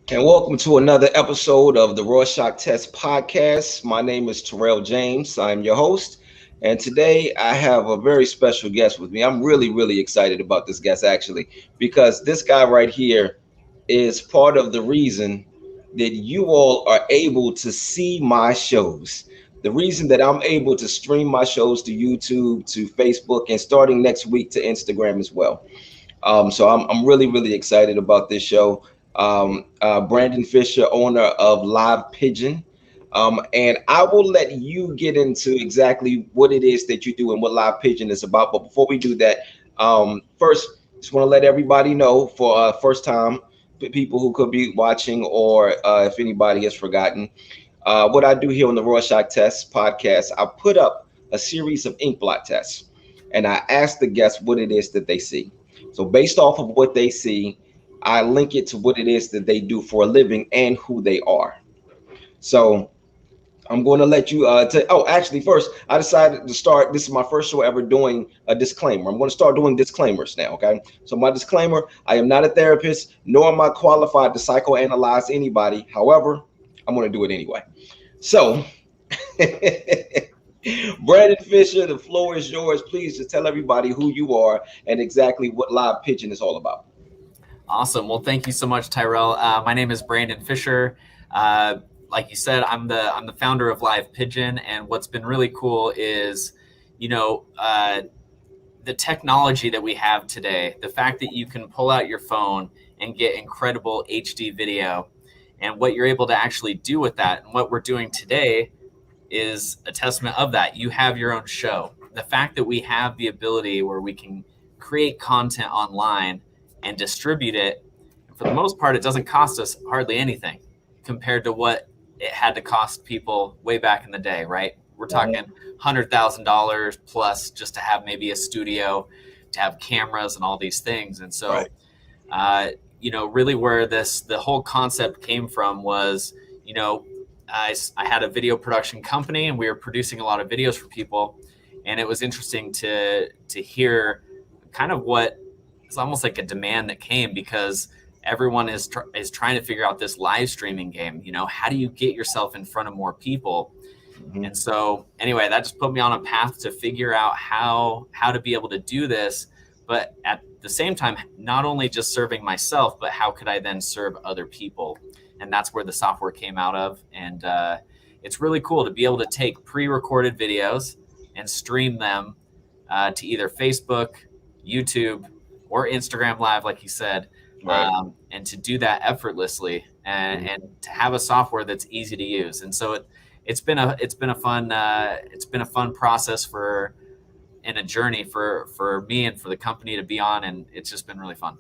And welcome to another episode of the Rorschach Test Podcast. My name is Tyrell James. I'm your host. And today I have a very special guest with me. I'm really excited about this guest actually, because this guy right here is part of the reason that you all are able to see my shows. The reason that I'm able to stream my shows to YouTube, to Facebook, and starting next week to Instagram as well. So I'm really excited about this show. Brandan Fisher, owner of Live Pigeon. And I will let you get into exactly what it is that you do and what Live Pigeon is about. But before we do that, first, just want to let everybody know for first time people who could be watching, or if anybody has forgotten, what I do here on the Rorschach Test podcast, I put up a series of inkblot tests, and I ask the guests what it is that they see. So based off of what they see, I link it to what it is that they do for a living and who they are. So I'm going to let you actually first I decided to start. This is my first show ever doing a disclaimer. I'm going to start doing disclaimers now. Okay. So my disclaimer: I am not a therapist, nor am I qualified to psychoanalyze anybody. However, I'm going to do it anyway. So Brandan Fisher, the floor is yours. Please just tell everybody who you are and exactly what Live Pigeon is all about. Awesome. Well, thank you so much, Tyrell. My name is Brandan Fisher. Like you said, I'm the founder of Live Pigeon, and what's been really cool is, the technology that we have today. The fact that you can pull out your phone and get incredible HD video, and what you're able to actually do with that, and what we're doing today is a testament of that. You have your own show. The fact that we have the ability where we can create content online and distribute it, for the most part, it doesn't cost us hardly anything compared to what it had to cost people way back in the day, right? We're talking $100,000 plus just to have maybe a studio, to have cameras and all these things. And so, really where the whole concept came from was, I had a video production company, and we were producing a lot of videos for people. And it was interesting to hear kind of what it's almost like a demand that came, because everyone is trying to figure out this live streaming game. How do you get yourself in front of more people? Mm-hmm. And so anyway, that just put me on a path to figure out how to be able to do this, but at the same time, not only just serving myself, but how could I then serve other people? And that's where the software came out of. And it's really cool to be able to take pre-recorded videos and stream them to either Facebook, YouTube, or Instagram Live, like you said, and to do that effortltly, and to have a software that's easy to use. And so it's been a fun process and a journey for me and for the company to be on, and it's just been really fun.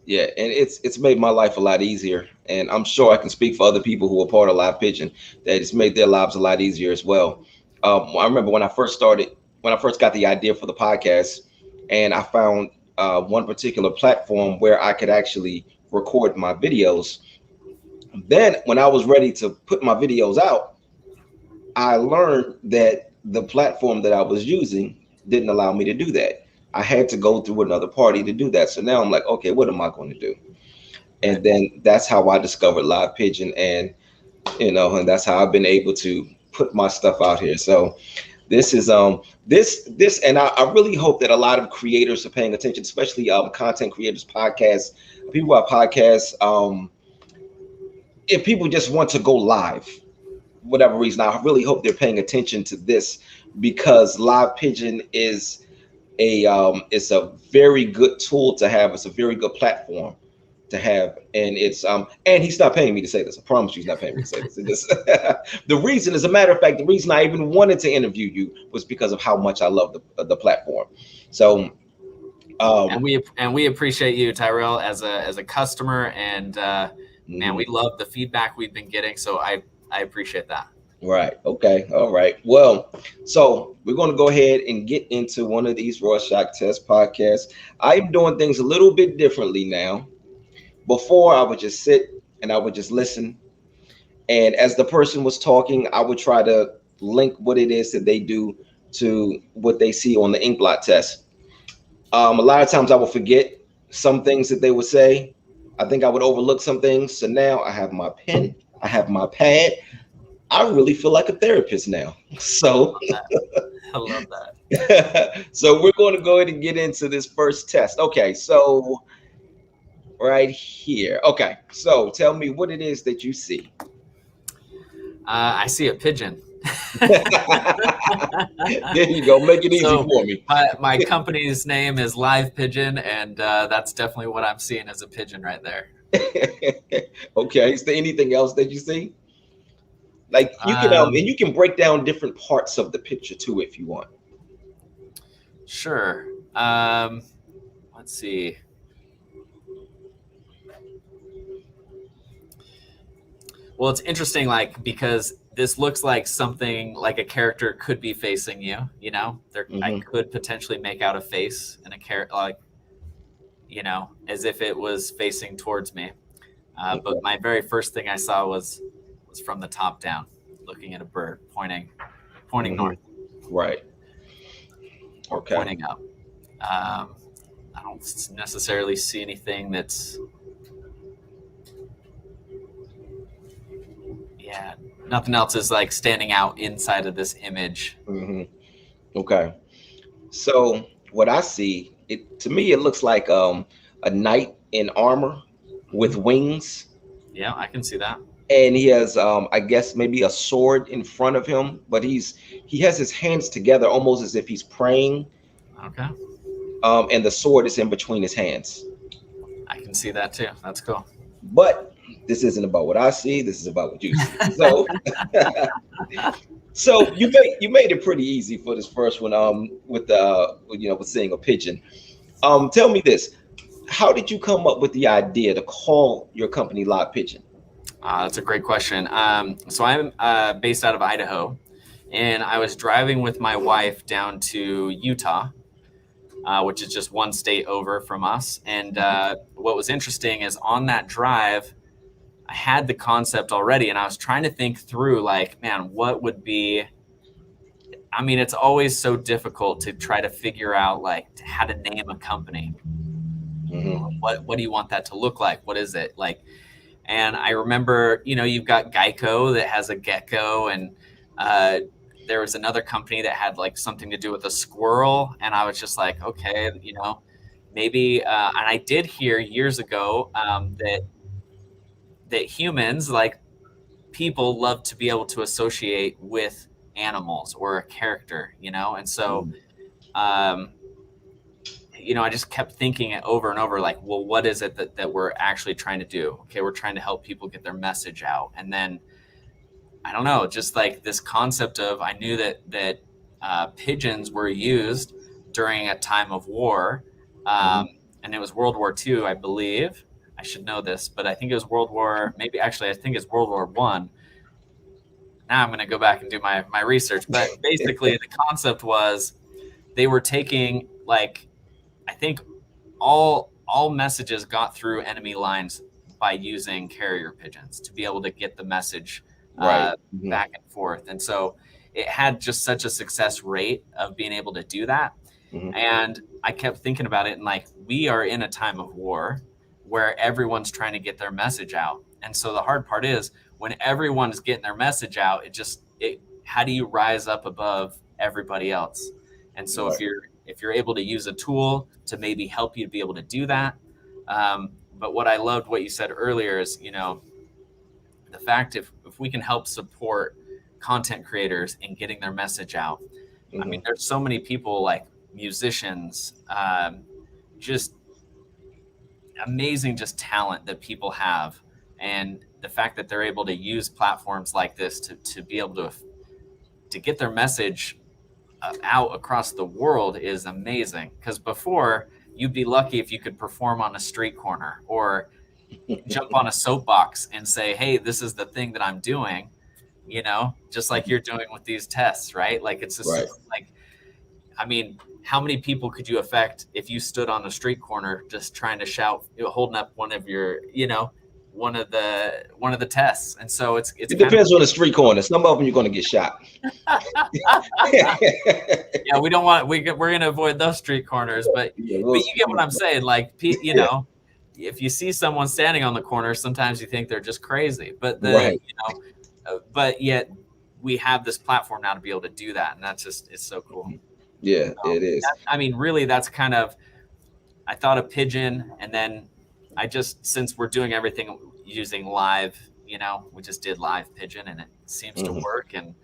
Yeah, and it's made my life a lot easier, and I'm sure I can speak for other people who are part of Live Pigeon that it's made their lives a lot easier as well. I remember when I first got the idea for the podcast, and I found one particular platform where I could actually record my videos. Then when I was ready to put my videos out, I learned that the platform that I was using didn't allow me to do that. I had to go through another party to do that. So now I'm like, okay, what am I going to do? And then that's how I discovered Live Pigeon, and and that's how I've been able to put my stuff out here. So this is this, and I really hope that a lot of creators are paying attention, especially content creators, podcasts, people who have podcasts. If people just want to go live, whatever reason, I really hope they're paying attention to this, because Live Pigeon is it's a very good tool to have. It's a very good platform to have, and it's and he's not paying me to say this. I promise you, he's not paying me to say this. The reason, as a matter of fact, the reason I even wanted to interview you was because of how much I love the platform. So and we appreciate you, Tyrell, as a customer, and man, we love the feedback we've been getting, so I appreciate that. Right. Okay. All right. Well, so we're going to go ahead and get into one of these Rorschach Test podcasts. I'm doing things a little bit differently now. Before, I would just sit and I would just listen. And as the person was talking, I would try to link what it is that they do to what they see on the inkblot test. A lot of times I will forget some things that they would say. I think I would overlook some things. So now I have my pen, I have my pad. I really feel like a therapist now. So, I love that. so we're going to go ahead and get into this first test. Okay, so right here. Okay, so tell me what it is that you see. I see a pigeon. There you go. Make it easy So for me. my company's name is Live Pigeon, and that's definitely what I'm seeing as a pigeon right there. Okay. Is there anything else that you see? Like you can and you can break down different parts of the picture too if you want. Sure. Let's see. Well, it's interesting, like, because this looks like something like a character could be facing you, you know, there, I could potentially make out a face and a character, like, you know, as if it was facing towards me. But my very first thing I saw was from the top down, looking at a bird pointing north. Right. Okay. Pointing up. I don't necessarily see anything that's, yeah, nothing else is like standing out inside of this image. Okay. So what I see, to me, it looks like a knight in armor with wings. Yeah, I can see that. And he has, I guess, maybe a sword in front of him, but he has his hands together almost as if he's praying. Okay. And the sword is in between his hands. I can see that too. That's cool. But this isn't about what I see. This is about what you see. So, so you made it pretty easy for this first one. With seeing a pigeon. Tell me this: how did you come up with the idea to call your company Live Pigeon? That's a great question. So I'm based out of Idaho, and I was driving with my wife down to Utah, which is just one state over from us. And what was interesting is on that drive, I had the concept already, and I was trying to think through, like, man, what would be, I mean, it's always so difficult to try to figure out, like, how to name a company. What do you want that to look like? What is it like? And I remember, you know, you've got Geico that has a gecko, and there was another company that had like something to do with a squirrel. And I was just like, okay, you know, maybe, and I did hear years ago that humans, like people, love to be able to associate with animals or a character, you know? And so, you know, I just kept thinking it over and over, like, well, what is it that we're actually trying to do? Okay, we're trying to help people get their message out. And then, I don't know, just like this concept of, I knew that pigeons were used during a time of war, and it was World War II, I believe. I should know this, but I think it was I think it's World War I. Now I'm going to go back and do my research. But basically, the concept was they were taking, like, I think all messages got through enemy lines by using carrier pigeons to be able to get the message back and forth. And so it had just such a success rate of being able to do that. And I kept thinking about it, and like, we are in a time of war where everyone's trying to get their message out. And so the hard part is when everyone's getting their message out, how do you rise up above everybody else? And so if you're able to use a tool to maybe help you to be able to do that. But what I loved what you said earlier is, you know, the fact if we can help support content creators in getting their message out. I mean, there's so many people, like musicians, just amazing, just talent that people have. And the fact that they're able to use platforms like this to be able to get their message out across the world is amazing. Because before, you'd be lucky if you could perform on a street corner or jump on a soapbox and say, hey, this is the thing that I'm doing, you know, just like you're doing with these tests, right? Like, it's just like, I mean, how many people could you affect if you stood on a street corner just trying to shout, holding up one of your, you know, one of the tests? And so it depends on the street corner. Some of them you're going to get shot. Yeah, we don't want, we're going to avoid those street corners, but you get what I'm saying. Like, you know, if you see someone standing on the corner, sometimes you think they're just crazy, but Right. but yet we have this platform now to be able to do that, and it's so cool. Yeah, it is. I mean, really, that's kind of, I thought of Pigeon, and then since we're doing everything using live, we just did live Pigeon, and it seems to work. And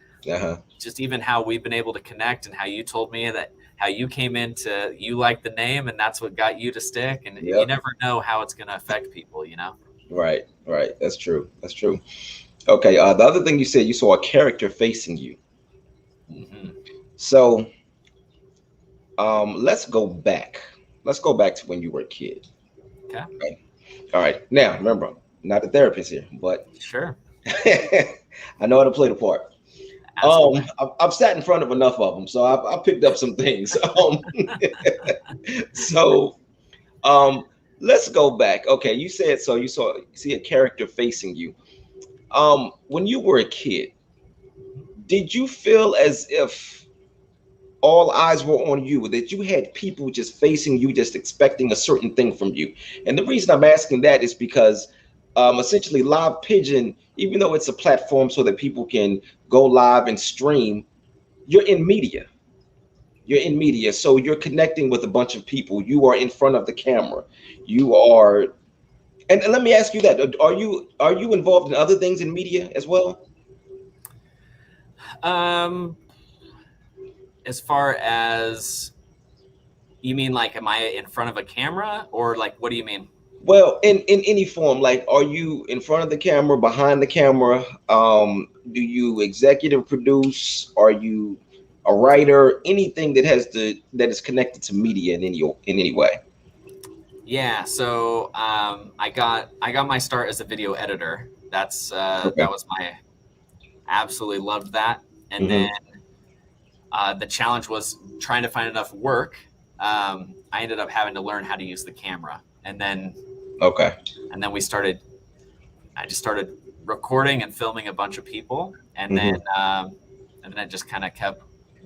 just even how we've been able to connect, and how you told me that how you came into, you like the name, and that's what got you to stick. And you never know how it's going to affect people, Right. That's true. Okay. The other thing you said, you saw a character facing you. Mm-hmm. So let's go back. Let's go back to when you were a kid. Okay. All right. Now, remember, I'm not a therapist here, but sure. I know how to play the part. I've sat in front of enough of them, so I've picked up some things. So let's go back. Okay, you said so. You see a character facing you. When you were a kid, did you feel as if all eyes were on you, that you had people just facing you, just expecting a certain thing from you? And the reason I'm asking that is because essentially live Pigeon, even though it's a platform so that people can go live and stream, you're in media. So you're connecting with a bunch of people. You are in front of the camera. You are, and let me ask you that: are you involved in other things in media as well? As far as, you mean, like, am I in front of a camera, or like, what do you mean? Well, in any form, like, are you in front of the camera, behind the camera? Do you executive produce? Are you a writer? Anything that is connected to media in any way? Yeah, so I got my start as a video editor. That was absolutely loved that. And then the challenge was trying to find enough work. I ended up having to learn how to use the camera, and then I just started recording and filming a bunch of people, and then I just kind of kept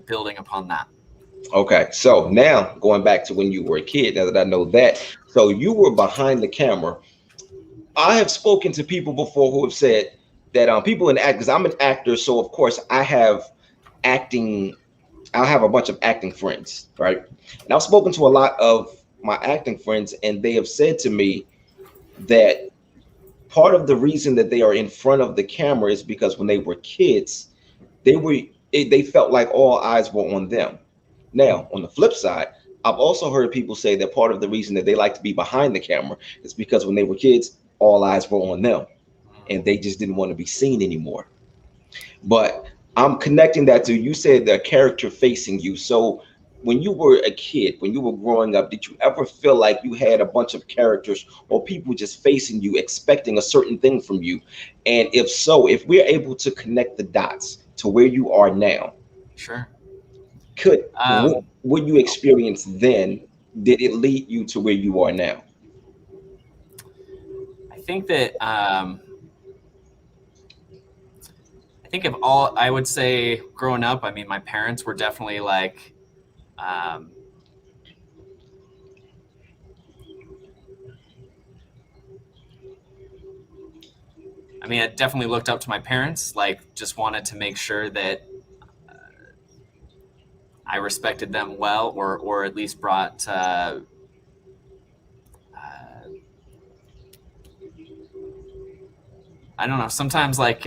building upon that. Okay, so now going back to when you were a kid, now that I know that, so you were behind the camera. I have spoken to people before who have said that people in act, because I'm an actor, so of course I have acting. I have a bunch of acting friends, right? And I've spoken to a lot of my acting friends, and they have said to me that part of the reason that they are in front of the camera is because when they were kids, they felt like all eyes were on them. Now, on the flip side, I've also heard people say that part of the reason that they like to be behind the camera is because when they were kids, all eyes were on them, and they just didn't want to be seen anymore. But I'm connecting that to, you said the character facing you. So when you were a kid, when you were growing up, did you ever feel like you had a bunch of characters or people just facing you, expecting a certain thing from you? And if so, if we're able to connect the dots to where you are now, sure, could what you experienced then, did it lead you to where you are now? I think that of all, I would say growing up, I mean, my parents were definitely like, I mean, I definitely looked up to my parents, like, just wanted to make sure that I respected them well, or at least brought I don't know, sometimes, like,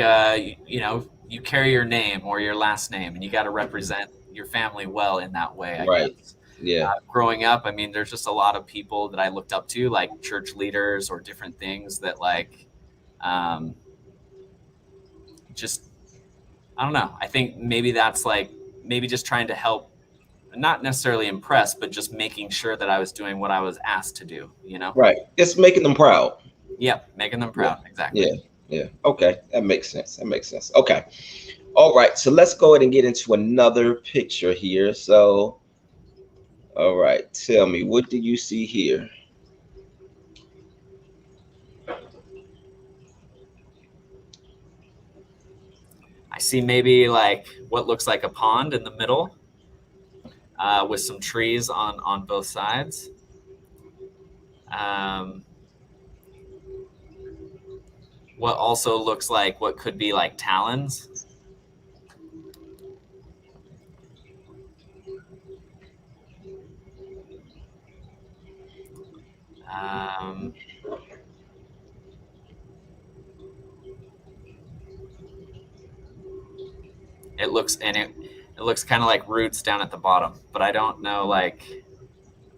you carry your name or your last name, and you got to represent your family well in that way, I guess. Yeah. Growing up, I mean, there's just a lot of people that I looked up to, like church leaders or different things that, like, just, I don't know. I think maybe that's like, maybe just trying to help, not necessarily impress, but just making sure that I was doing what I was asked to do, Right. It's making them proud. Yep. Making them proud. Yeah. Exactly. Yeah. Okay. That makes sense. Okay. All right. So let's go ahead and get into another picture here. So, all right. Tell me, what do you see here? I see maybe like what looks like a pond in the middle, with some trees on both sides. what also looks like what could be like talons. It looks kind of like roots down at the bottom, but I don't know, like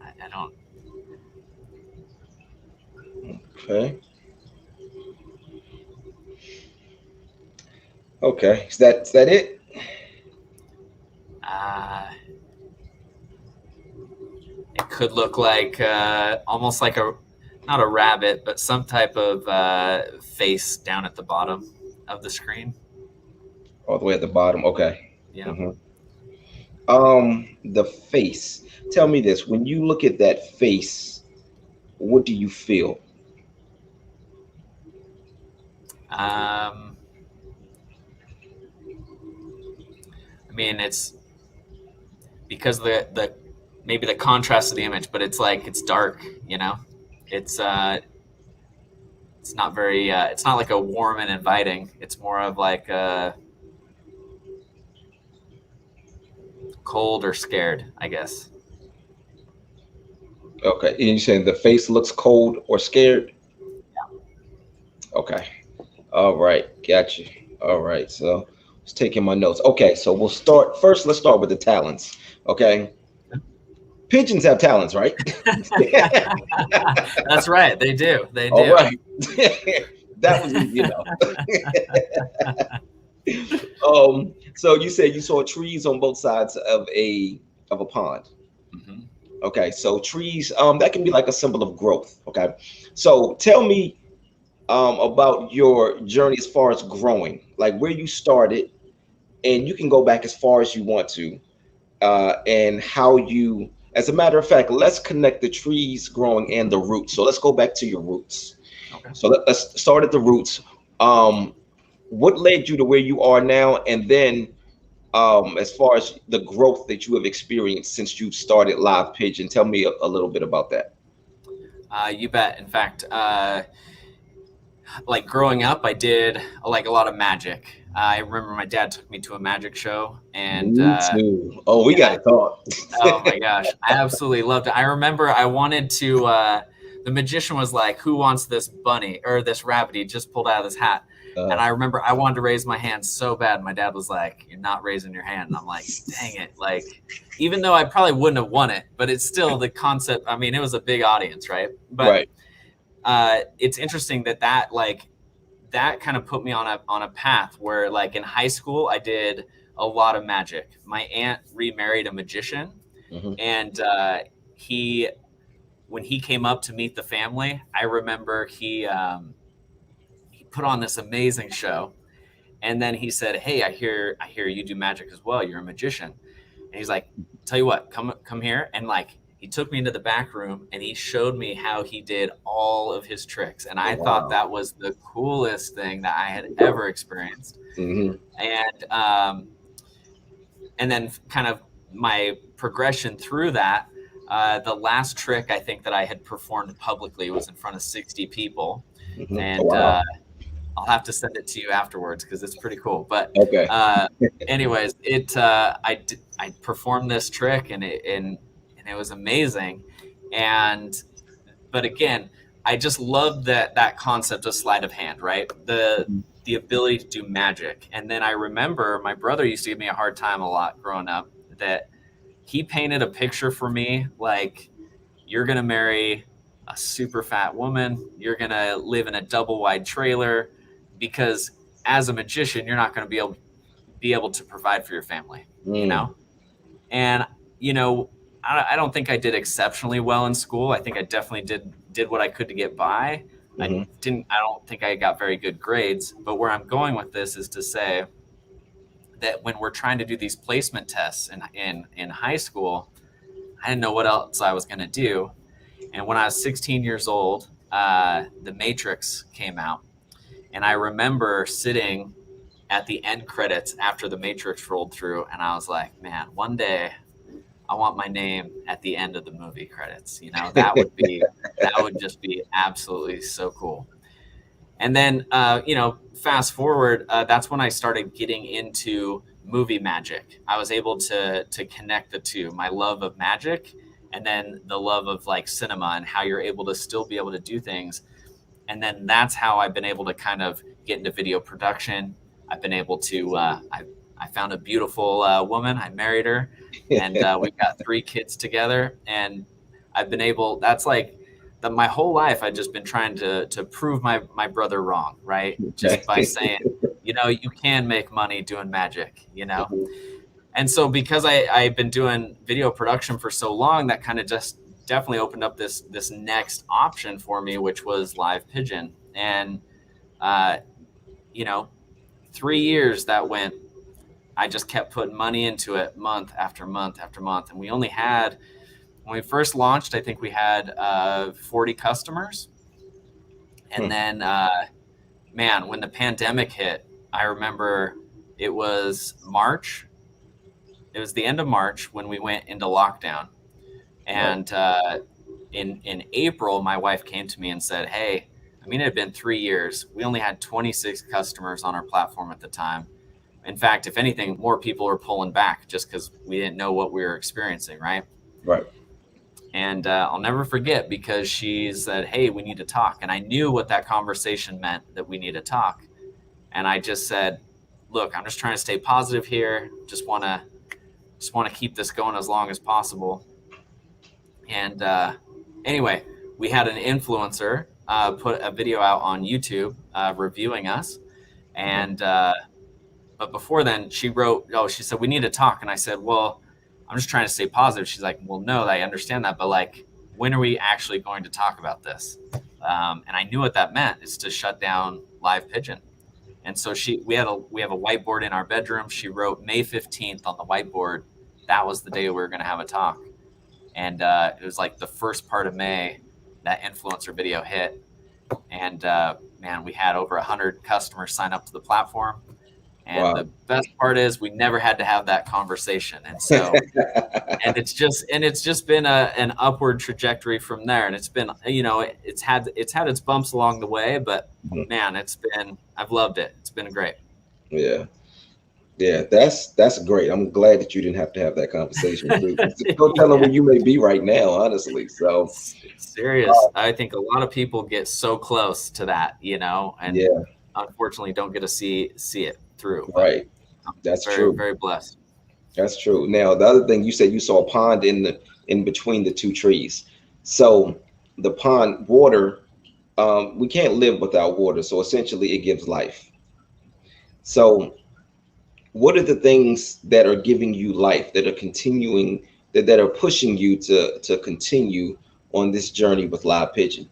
I don't. Okay. Okay. Is that it? It could look like almost like not a rabbit, but some type of face down at the bottom of the screen. All the way at the bottom. Okay. Yeah. Mm-hmm. The face. Tell me this: when you look at that face, what do you feel? I mean, it's because the maybe the contrast of the image, but it's like it's dark. It's not very. It's not like a warm and inviting. It's more of like a cold or scared, I guess. Okay. And you saying the face looks cold or scared? Yeah. Okay. All right. Got you. All right. So I was taking my notes. Okay. So we'll start first. Let's start with the talents. Okay. Pigeons have talents, right? That's right. They do. They do. All right. That was, So you said you saw trees on both sides of a pond. Mm-hmm. Okay. So trees, that can be like a symbol of growth. Okay. So tell me about your journey as far as growing, like where you started, and you can go back as far as you want to, and how you. As a matter of fact, let's connect the trees growing and the roots. So let's go back to your roots. Okay. So let's start at the roots. What led you to where you are now, and then as far as the growth that you have experienced since you started Live Pigeon, tell me a little bit about that. You bet. In fact, like growing up, I did like a lot of magic. I remember my dad took me to a magic show, and Me too. Oh, we got to talk. Oh my gosh, I absolutely loved it. I remember I wanted to. The magician was like, "Who wants this bunny or this rabbit?" He just pulled out of his hat, and I remember I wanted to raise my hand so bad. My dad was like, "You're not raising your hand," and I'm like, "Dang it!" Like, even though I probably wouldn't have won it, but it's still the concept. I mean, it was a big audience, right? But it's interesting that kind of put me on a path where, like, in high school, I did a lot of magic. My aunt remarried a magician, Mm-hmm. and when he came up to meet the family, I remember he put on this amazing show, and then he said, "Hey, I hear you do magic as well. You're a magician." And he's like, "Tell you what, come here," and like he took me into the back room and he showed me how he did all of his tricks, and I thought that was the coolest thing that I had ever experienced. Mm-hmm. And then kind of my progression through that, the last trick I think that I had performed publicly was in front of 60 people. Mm-hmm. And I'll have to send it to you afterwards because it's pretty cool. But okay. Anyways, I performed this trick, and it was amazing. But again, I just loved that concept of sleight of hand, right? The ability to do magic. And then I remember my brother used to give me a hard time a lot growing up, that he painted a picture for me like, you're going to marry a super fat woman, you're going to live in a double wide trailer, because as a magician, you're not going to be able to provide for your family, And, I don't think I did exceptionally well in school. I think I definitely did what I could to get by. Mm-hmm. I don't think I got very good grades, but where I'm going with this is to say that when we're trying to do these placement tests in high school, I didn't know what else I was going to do. And when I was 16 years old, The Matrix came out, and I remember sitting at the end credits after The Matrix rolled through, and I was like, man, one day I want my name at the end of the movie credits. That would just be absolutely so cool. And then, fast forward, that's when I started getting into movie magic. I was able to connect the two, my love of magic and then the love of like cinema and how you're able to still be able to do things. And then that's how I've been able to kind of get into video production. I've been able to, I found a beautiful woman. I married her, and we've got 3 kids together. And I've been able, that's like, my whole life, I've just been trying to prove my brother wrong, right? Okay. Just by saying, you can make money doing magic, And so because I've been doing video production for so long, that kind of just definitely opened up this next option for me, which was live pigeon. And, 3 years that went, I just kept putting money into it month after month after month. And we only had, when we first launched, I think we had 40 customers. And then, man, when the pandemic hit, I remember it was March. It was the end of March when we went into lockdown. And in April, my wife came to me and said, hey, it had been 3 years. We only had 26 customers on our platform at the time. In fact, if anything, more people were pulling back just because we didn't know what we were experiencing, right? Right. And I'll never forget, because she said, hey, we need to talk. And I knew what that conversation meant, that we need to talk. And I just said, look, I'm just trying to stay positive here. Just want to keep this going as long as possible. And anyway, we had an influencer put a video out on YouTube reviewing us. And but before then, she said, we need to talk. And I said, well, I'm just trying to stay positive. She's like, well, no, I understand that. But like, when are we actually going to talk about this? And I knew what that meant, is to shut down live pigeon. And so we have a whiteboard in our bedroom. She wrote May 15th on the whiteboard. That was the day we were going to have a talk. And it was like the first part of May that influencer video hit. And man, we had over 100 customers sign up to the platform. And wow. The best part is we never had to have that conversation. And so, and it's just been an upward trajectory from there. And it's been, it's had its bumps along the way, but man, I've loved it. It's been great. Yeah. Yeah, that's great. I'm glad that you didn't have to have that conversation. Don't tell them where you may be right now, honestly. So serious. I think a lot of people get so close to that, and unfortunately don't get to see it through. Right. That's true. Very blessed. That's true. Now, the other thing, you said you saw a pond in between the 2 trees. So the pond water, we can't live without water. So essentially it gives life. So what are the things that are giving you life, that are continuing, that are pushing you to continue on this journey with live pigeon?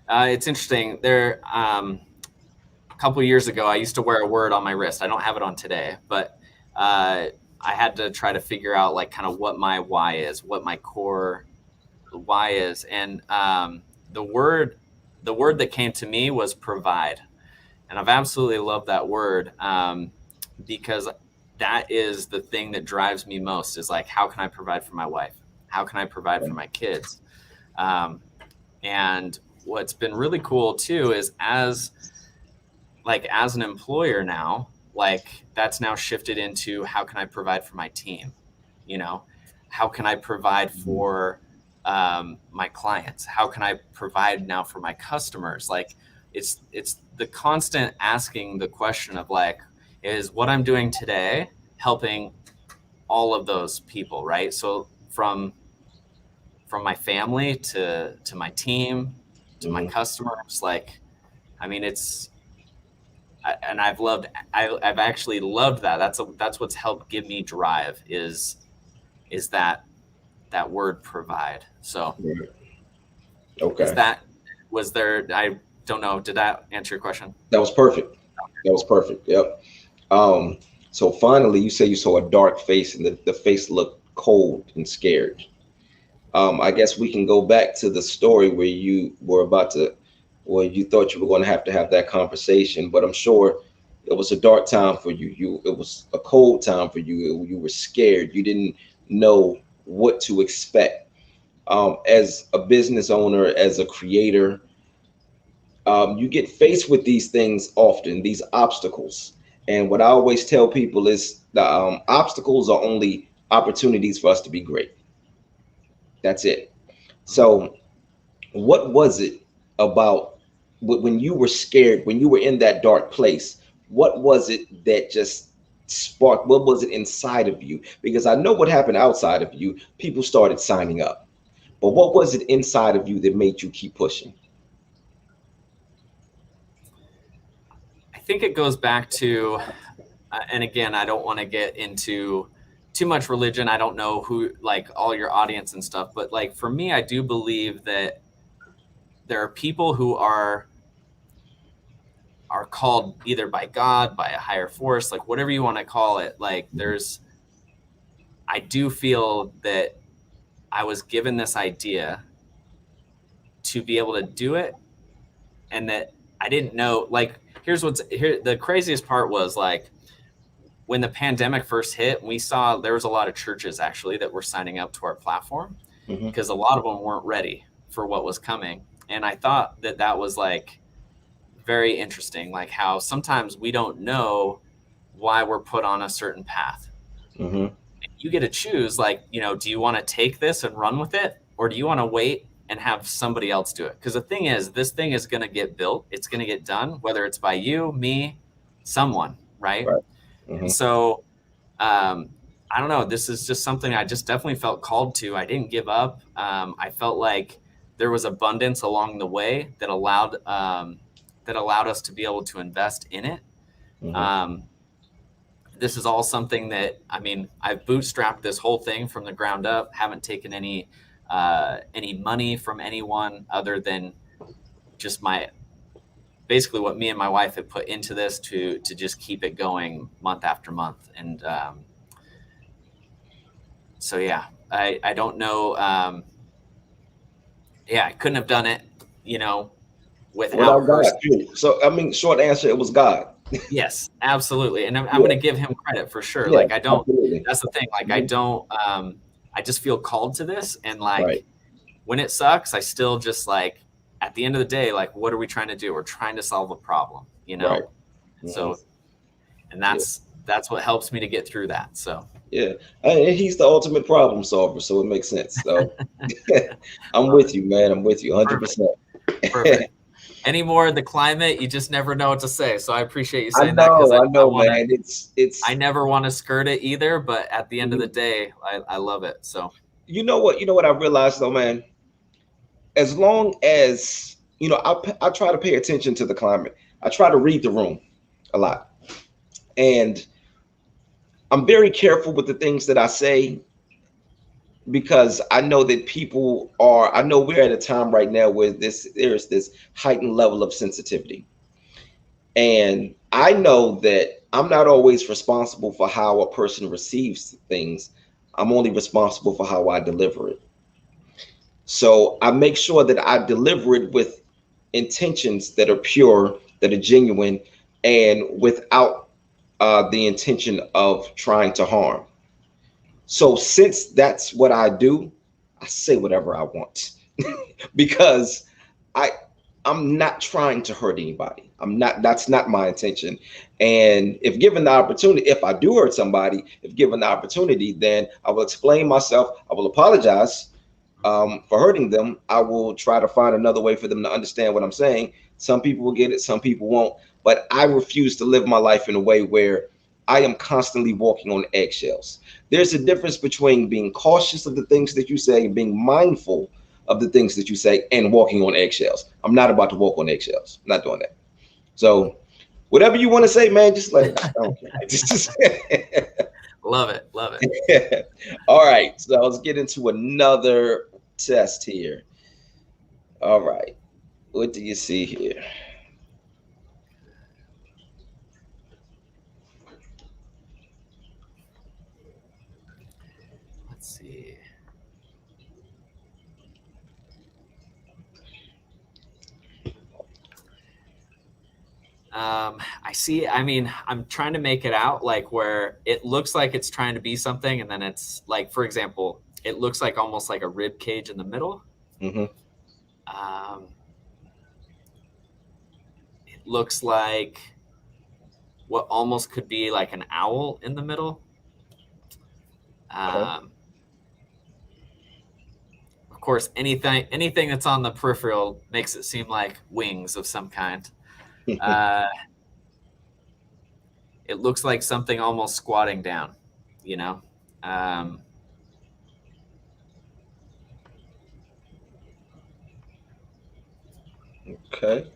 It's interesting. There, a couple of years ago, I used to wear a word on my wrist. I don't have it on today, but I had to try to figure out like kind of what my why is, what my core why is, and the word that came to me was provide. And I've absolutely loved that word because that is the thing that drives me most, is like, how can I provide for my wife? How can I provide for my kids? And what's been really cool too is as an employer now, like that's now shifted into how can I provide for my team? How can I provide for my clients? How can I provide now for my customers? Like it's the constant asking the question of like, is what I'm doing today helping all of those people, right? So from my family to my team to my customers, like, I've actually loved that. That's what's helped give me drive is that word provide. So okay. I don't know. Did that answer your question? That was perfect. That was perfect. Yep. So finally, you say you saw a dark face and the face looked cold and scared. I guess we can go back to the story where you were where you thought you were going to have that conversation, but I'm sure it was a dark time for you. It was a cold time for you. You were scared. You didn't know what to expect. As a business owner, as a creator, You get faced with these things often, these obstacles. And what I always tell people is the obstacles are only opportunities for us to be great. That's it. So, what was it about when you were scared, when you were in that dark place? What was it that just sparked? What was it inside of you? Because I know what happened outside of you. People started signing up. But what was it inside of you that made you keep pushing? I think it goes back to, and again, I don't want to get into too much religion. I don't know who, like, all your audience and stuff, but like for me, I do believe that there are people who are called either by God, by a higher force, like whatever you want to call it. Like I do feel that I was given this idea to be able to do it, and that I didn't know, like, the craziest part was, like, when the pandemic first hit, we saw there was a lot of churches actually that were signing up to our platform Mm-hmm. because a lot of them weren't ready for what was coming. And I thought that was like very interesting, like how sometimes we don't know why we're put on a certain path. Mm-hmm. You get to choose, like, do you want to take this and run with it, or do you want to wait and have somebody else do it? Because the thing is, this thing is going to get built. It's going to get done, whether it's by you, me, someone, right? Right. And Mm-hmm. so I don't know. This is just something I just definitely felt called to. I didn't give up. I felt like there was abundance along the way that allowed us to be able to invest in it. Mm-hmm. This is all something that, I mean, I've bootstrapped this whole thing from the ground up. Haven't taken any money from anyone other than just basically what me and my wife have put into this to just keep it going month after month. And so, yeah, I don't know. Yeah, I couldn't have done it, Without without her. God, too. So I mean, short answer, it was God. Yes, absolutely. And I'm Yeah. going to give him credit for sure. Yeah. Like, Absolutely. that's the thing. Like, I Mhm. don't, I just feel called to this. And Right. like, when it sucks, I still just, like, at the end of the day, like, what are we trying to do? We're trying to solve a problem, Right. Hmm. So, and Yeah. that's what helps me to get through that. So, Yeah. And he's the ultimate problem solver, so it makes sense. So I'm love with it. you, man. I'm with you Perfect. 100%. Perfect. Any more of the climate, you just never know what to say. So I appreciate you I saying that, because know, I know, man. I It's never want to skirt it either, but at the end of the Mhm. day, I love it. So, You know what I realized though, man. As long as I try to pay attention to the climate. I try to read the room a lot, and I'm very careful with the things that I say because I know that people are. I know we're at a time right now where there's this heightened level of sensitivity, and I know that I'm not always responsible for how a person receives things. I'm only responsible for how I deliver it. So I make sure that I deliver it with intentions that are pure, that are genuine, and without the intention of trying to harm. So since that's what I do, I say whatever I want because I I'm not trying to hurt anybody. I'm not. That's not my intention. And if given the opportunity, if I do hurt somebody, if given the opportunity, then I will explain myself. I will apologize for hurting them. I will try to find another way for them to understand what I'm saying. Some people will get it, some people won't. But I refuse to live my life in a way where I am constantly walking on eggshells. There's a difference between being cautious of the things that you say and being mindful of the things that you say and walking on eggshells. I'm not about to walk on eggshells. I'm not doing that. So whatever you want to say, man, just let it out. I don't care. love it. Love it. All right. So let's get into another test here. All right. What do you see here? Let's see. I see. I mean, I'm trying to make it out like where it looks like it's trying to be something, and then it's like, for example, it looks like almost like a rib cage in the middle. Hmm. Um, looks like what almost could be like an owl in the middle. Okay. Of course, anything that's on the peripheral makes it seem like wings of some kind. Uh, it looks like something almost squatting down, you know. Okay.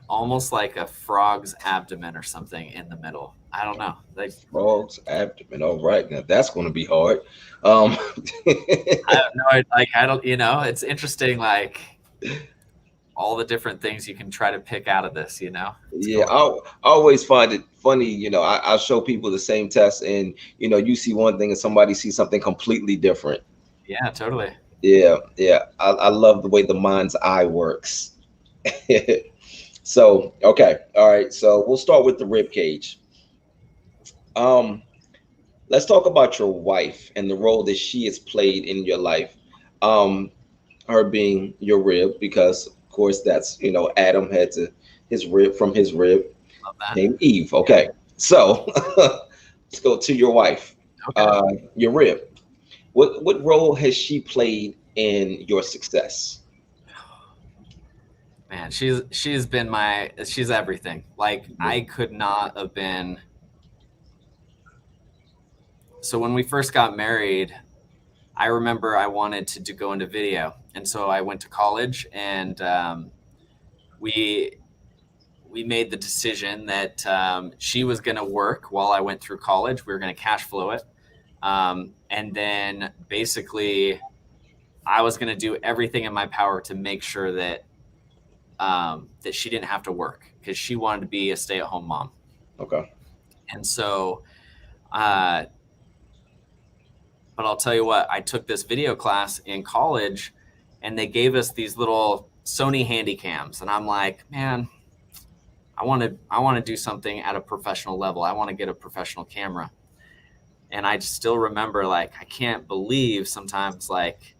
Almost like a frog's abdomen or something in the middle. I don't know. Like Frog's abdomen. All right. Now that's going to be hard. Um, I don't know. Like I don't. You know, it's interesting. Like all the different things you can try to pick out of this. You know. It's yeah, cool. I always find it funny. I'll show people the same test, and you see one thing, and somebody sees something completely different. Yeah, totally. Yeah, yeah. I love the way the mind's eye works. So, okay, all right. So we'll start with the rib cage. Um, let's talk about your wife and the role that she has played in your life. Um, her being your rib, because of course that's Adam had to his rib from his rib Love that. named Eve. Okay, so let's go to your wife, Okay. your rib. What role has she played in your success? Man, she's been she's everything. Like I could not have been. So when we first got married, I remember I wanted to go into video, and so I went to college, and we made the decision that she was going to work while I went through college. We were going to cash flow it, and then basically I was going to do everything in my power to make sure that that she didn't have to work because she wanted to be a stay-at-home mom. Okay. And so, but I'll tell you what, I took this video class in college, and they gave us these little Sony Handycams, and I'm like, man, I want to do something at a professional level. I want to get a professional camera. And I still remember, like, I can't believe sometimes, like,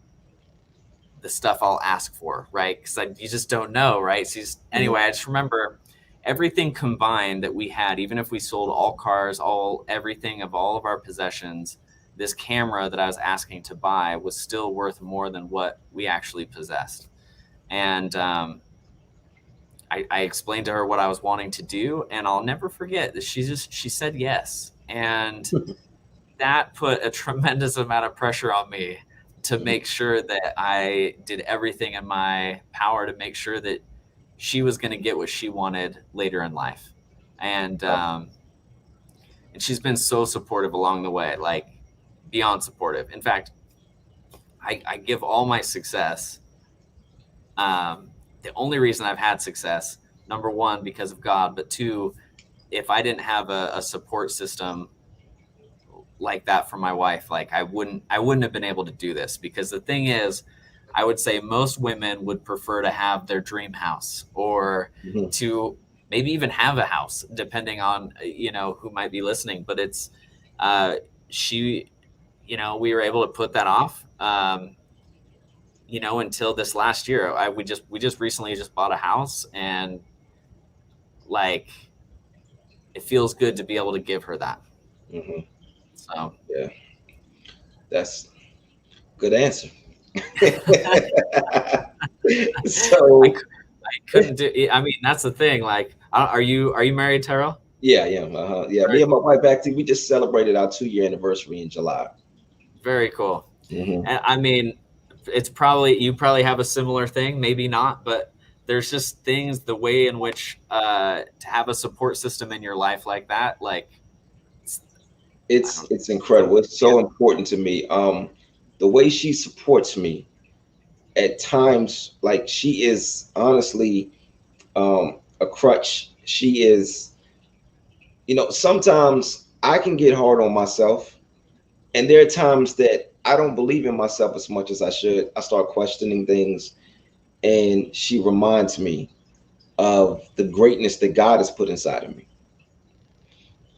the stuff I'll ask for, right? Because you just don't know, right? So anyway, I just remember everything combined that we had, even if we sold all cars, everything of all of our possessions, this camera that I was asking to buy was still worth more than what we actually possessed. And I explained to her what I was wanting to do, and I'll never forget that she said yes. And that put a tremendous amount of pressure on me to make sure that I did everything in my power to make sure that she was going to get what she wanted later in life. And she's been so supportive along the way, like beyond supportive. In fact, I give all my success. The only reason I've had success, number one, because of God, but two, if I didn't have a support system like that from my wife, like I wouldn't have been able to do this. Because the thing is, I would say most women would prefer to have their dream house or to maybe even have a house, depending on who might be listening. But it's we were able to put that off until this last year. We just recently bought a house, and like it feels good to be able to give her that. So yeah, that's good answer. So I couldn't do. I mean, that's the thing. Like, are you married, Tyrell? Yeah, yeah, yeah. Me and my wife actually, we just celebrated our 2-year anniversary in July. Very cool. And I mean, it's you probably have a similar thing, maybe not, but there's just things, the way in which to have a support system in your life like that, like it's incredible. It's so important to me. The way she supports me at times, like she is honestly a crutch. She is, sometimes I can get hard on myself, and there are times that I don't believe in myself as much as I should. I start questioning things, and she reminds me of the greatness that God has put inside of me.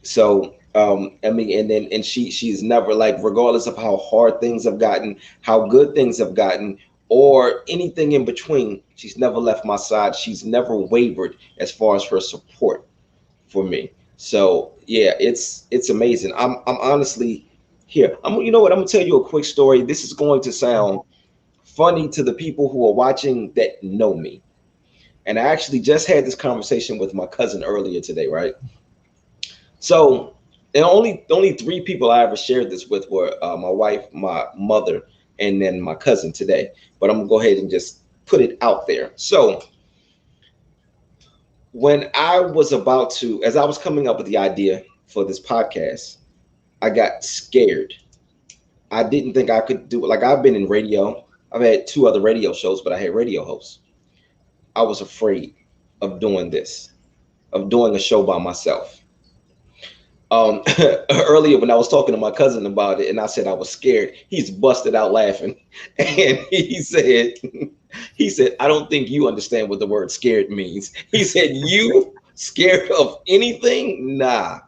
So I mean, and she's never, like, regardless of how hard things have gotten, how good things have gotten, or anything in between. She's never left my side. She's never wavered as far as her support for me. So yeah, it's amazing. I'm honestly here. You know what? I'm gonna tell you a quick story. This is going to sound funny to the people who are watching that know me. And I actually just had this conversation with my cousin earlier today, right? So, and only three people I ever shared this with were my wife, my mother, and then my cousin today. But I'm gonna go ahead and just put it out there. So, when I was about to, as I was coming up with the idea for this podcast, I got scared. I didn't think I could do it. Like, I've been in radio. I've had two other radio shows, but I had radio hosts. I was afraid of doing this, of doing a show by myself. Earlier when I was talking to my cousin about it and I said I was scared, he's busted out laughing. And he said, I don't think you understand what the word scared means. He said, you scared of anything? Nah.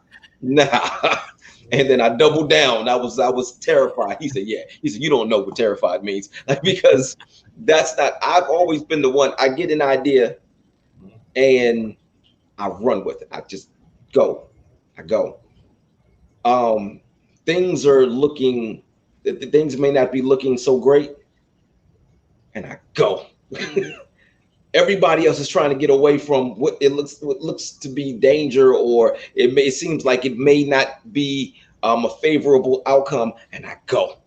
And then I doubled down. I was terrified. He said, yeah. He said, you don't know what terrified means. Like, because that's not, I've always been the one. I get an idea and I run with it. I just go. I go. Things are looking, things may not be looking so great, and I go. Everybody else is trying to get away from what looks to be danger, or it seems like it may not be a favorable outcome, and I go.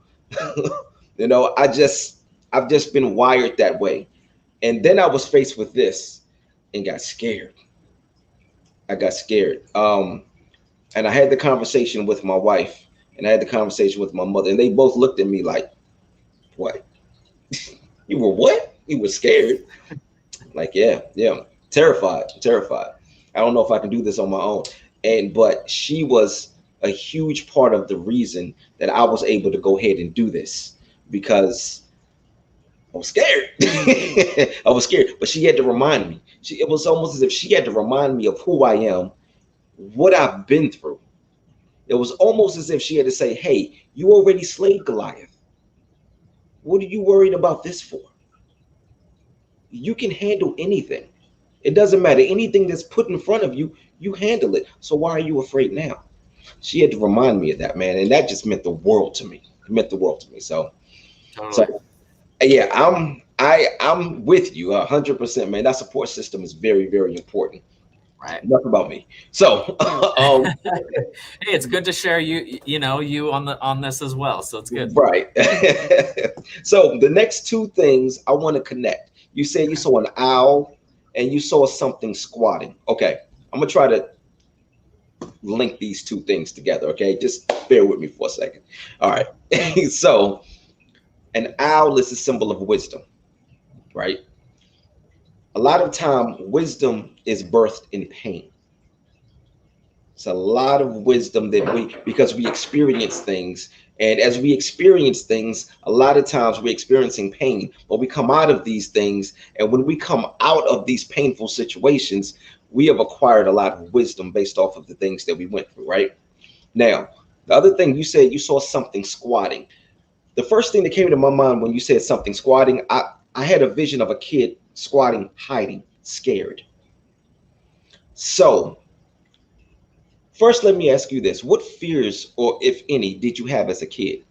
You know, I've just been wired that way. And then I was faced with this and got scared. I got scared. And I had the conversation with my wife and I had the conversation with my mother, and they both looked at me like, what? You were what? You were scared? Like, yeah, terrified. I don't know if I can do this on my own. But she was a huge part of the reason that I was able to go ahead and do this, because I was scared. I was scared, but she had to remind me. It was almost as if she had to remind me of who I am, what I've been through. It was almost as if she had to say, hey, you already slayed Goliath. What are you worried about this for? You can handle anything. It doesn't matter. Anything that's put in front of you, you handle it. So why are you afraid now? She had to remind me of that, man. And that just meant the world to me. It meant the world to me. So yeah, I'm with you 100%, man. That support system is very, very important. Right. Enough about me. So hey, it's good to share you on this as well. So it's good. Right. So the next two things I want to connect. You said you saw an owl and you saw something squatting. Okay. I'm gonna try to link these two things together. Okay. Just bear with me for a second. All right. So an owl is a symbol of wisdom, right? A lot of time, wisdom is birthed in pain. It's a lot of wisdom because we experience things. And as we experience things, a lot of times we're experiencing pain, but we come out of these things. And when we come out of these painful situations, we have acquired a lot of wisdom based off of the things that we went through, right? Now, the other thing, you said you saw something squatting. The first thing that came to my mind when you said something squatting, I had a vision of a kid squatting, hiding, scared. So first, let me ask you this. What fears, or if any, did you have as a kid?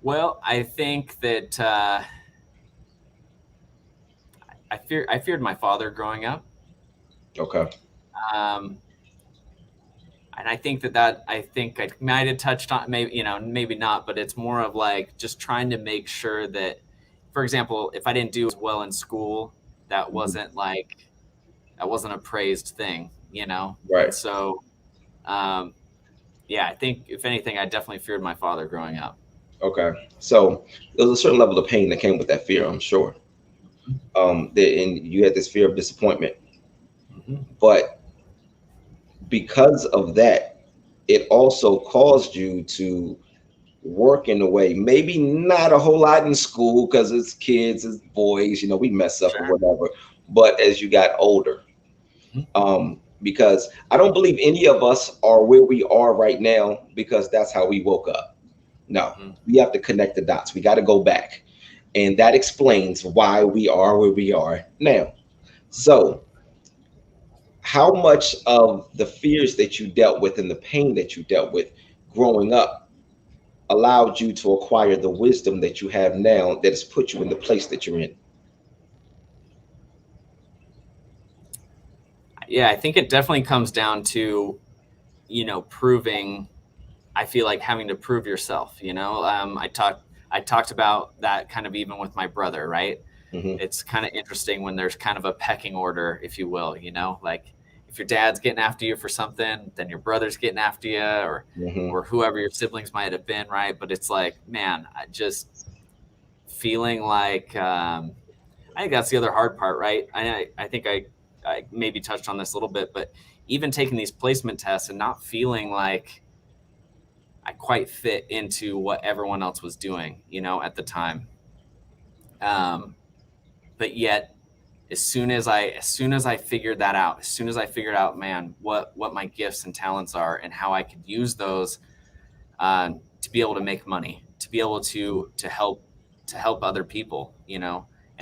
Well, I think that I feared my father growing up. Okay. And I think that I might have touched on, maybe not, but it's more of like just trying to make sure that, for example, if I didn't do as well in school, that wasn't a praised thing, Right. And so, yeah, I think if anything, I definitely feared my father growing up. Okay. So there was a certain level of pain that came with that fear, I'm sure. And you had this fear of disappointment, but because of that, it also caused you to work in a way, maybe not a whole lot in school, because as kids, as boys, we mess up or whatever. But as you got older, because I don't believe any of us are where we are right now because that's how we woke up. No, Mhm. we have to connect the dots. We got to go back. And that explains why we are where we are now. So, how much of the fears that you dealt with and the pain that you dealt with growing up allowed you to acquire the wisdom that you have now that has put you in the place that you're in? Yeah, I think it definitely comes down to, proving. I feel like having to prove yourself. I talked about that kind of even with my brother, right? Hmm. It's kind of interesting when there's kind of a pecking order, if you will, like if your dad's getting after you for something, then your brother's getting after you, or Hmm. or whoever your siblings might have been, right? But it's like, man, I just feeling like I think that's the other hard part, right? I think I maybe touched on this a little bit, but even taking these placement tests and not feeling like I quite fit into what everyone else was doing, at the time. Um, but yet, as soon as I figured that out, as soon as I figured out, man, what my gifts and talents are and how I could use those to be able to make money, to be able to help other people, and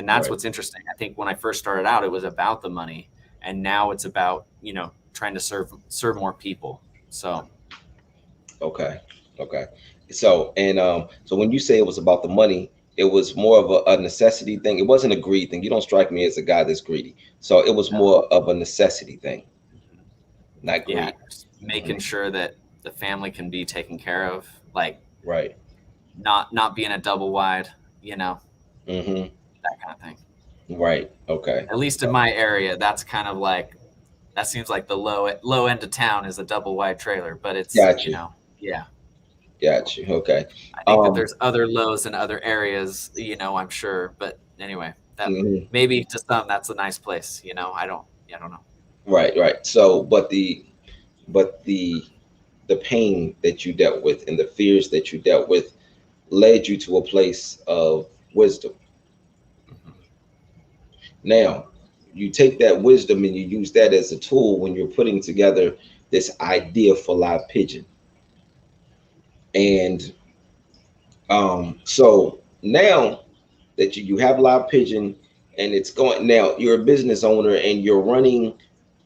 that's Right. what's interesting. I think when I first started out, it was about the money, and now it's about trying to serve more people. So Okay. Okay. So when you say it was about the money, it was more of a necessity thing. It wasn't a greed thing. You don't strike me as a guy that's greedy. So it was no. more of a necessity thing, not Yeah, greed. just Hmm. making sure that the family can be taken care of, like Right. not being a double wide, you know, Hmm. that kind of thing. Right. Okay. At least in my area, that's kind of like that seems like the low end of town is a double wide trailer, but it's Got you. yeah. Got you. Okay. I think that Um. there's other lows in other areas, I'm sure, but anyway, that Mhm. maybe to some that's a nice place, I don't know. Right. Right. So, but the pain that you dealt with and the fears that you dealt with led you to a place of wisdom. Mhm. Now, you take that wisdom and you use that as a tool when you're putting together this idea for live pigeon. And so now that you have live pigeon and it's going now, you're a business owner and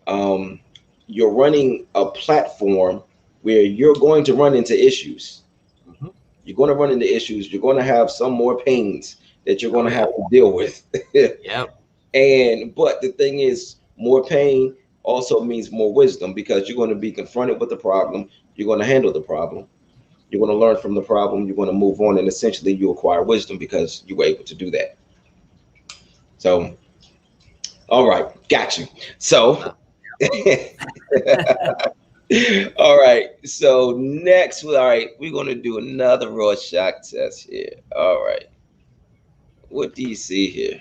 um, you're running a platform where you're going to run into issues. Mhm. You're going to run into issues. You're going to have some more pains that you're going Oh to have yeah. to deal with. Yep. And but the thing is, more pain also means more wisdom because you're going to be confronted with the problem. You're going to handle the problem. You're going to learn from the problem. You're going to move on, and essentially, you acquire wisdom because you were able to do that. So, all right, got you. So, Uh, all right. So next, all right, we're going to do another Rorschach test here. All right, what do you see here?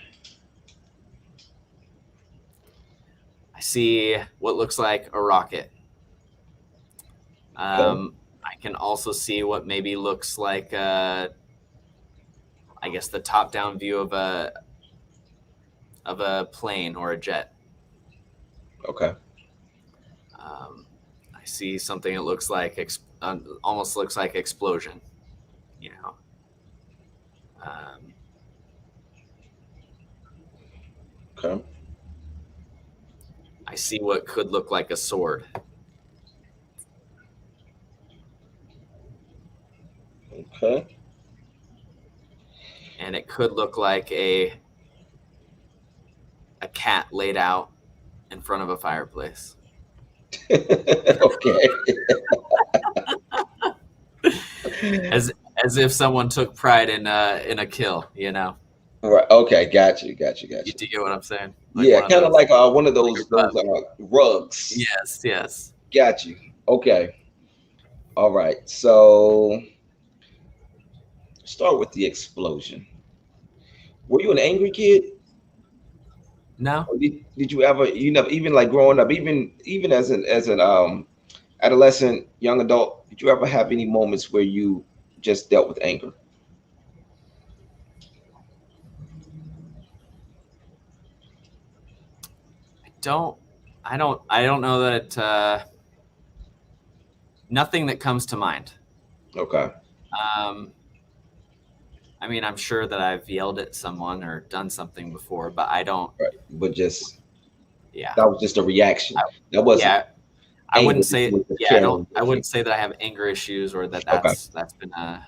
I see what looks like a rocket. Okay. I can also see what maybe looks like, I guess, the top-down view of a plane or a jet. Okay. Um, I see something that looks like almost looks like explosion. You know, um, Okay. I see what could look like a sword, Okay. and it could look like a cat laid out in front of a fireplace, Okay. as as if someone took pride in a kill. Right. Okay. Got you. Got you. Got You you. do you get what I'm saying? Like Yeah. one of Kind of those, like one of like a those rug. rugs. Yes, yes. Got you. Okay. All right. So start with the explosion. Were you an angry kid? No, Or did you ever you never even like growing up, even as an adolescent, young adult, did you ever have any moments where you just dealt with anger? I don't. I don't know that nothing that comes to mind. Okay. Um, I mean, I'm sure that I've yelled at someone or done something before, but I don't. Right. But just Yeah, that was just a reaction. I, That wasn't yeah. I anger. wouldn't It say. was just Yeah, carrying I with you. wouldn't say that I have anger issues or that Okay. that's been a.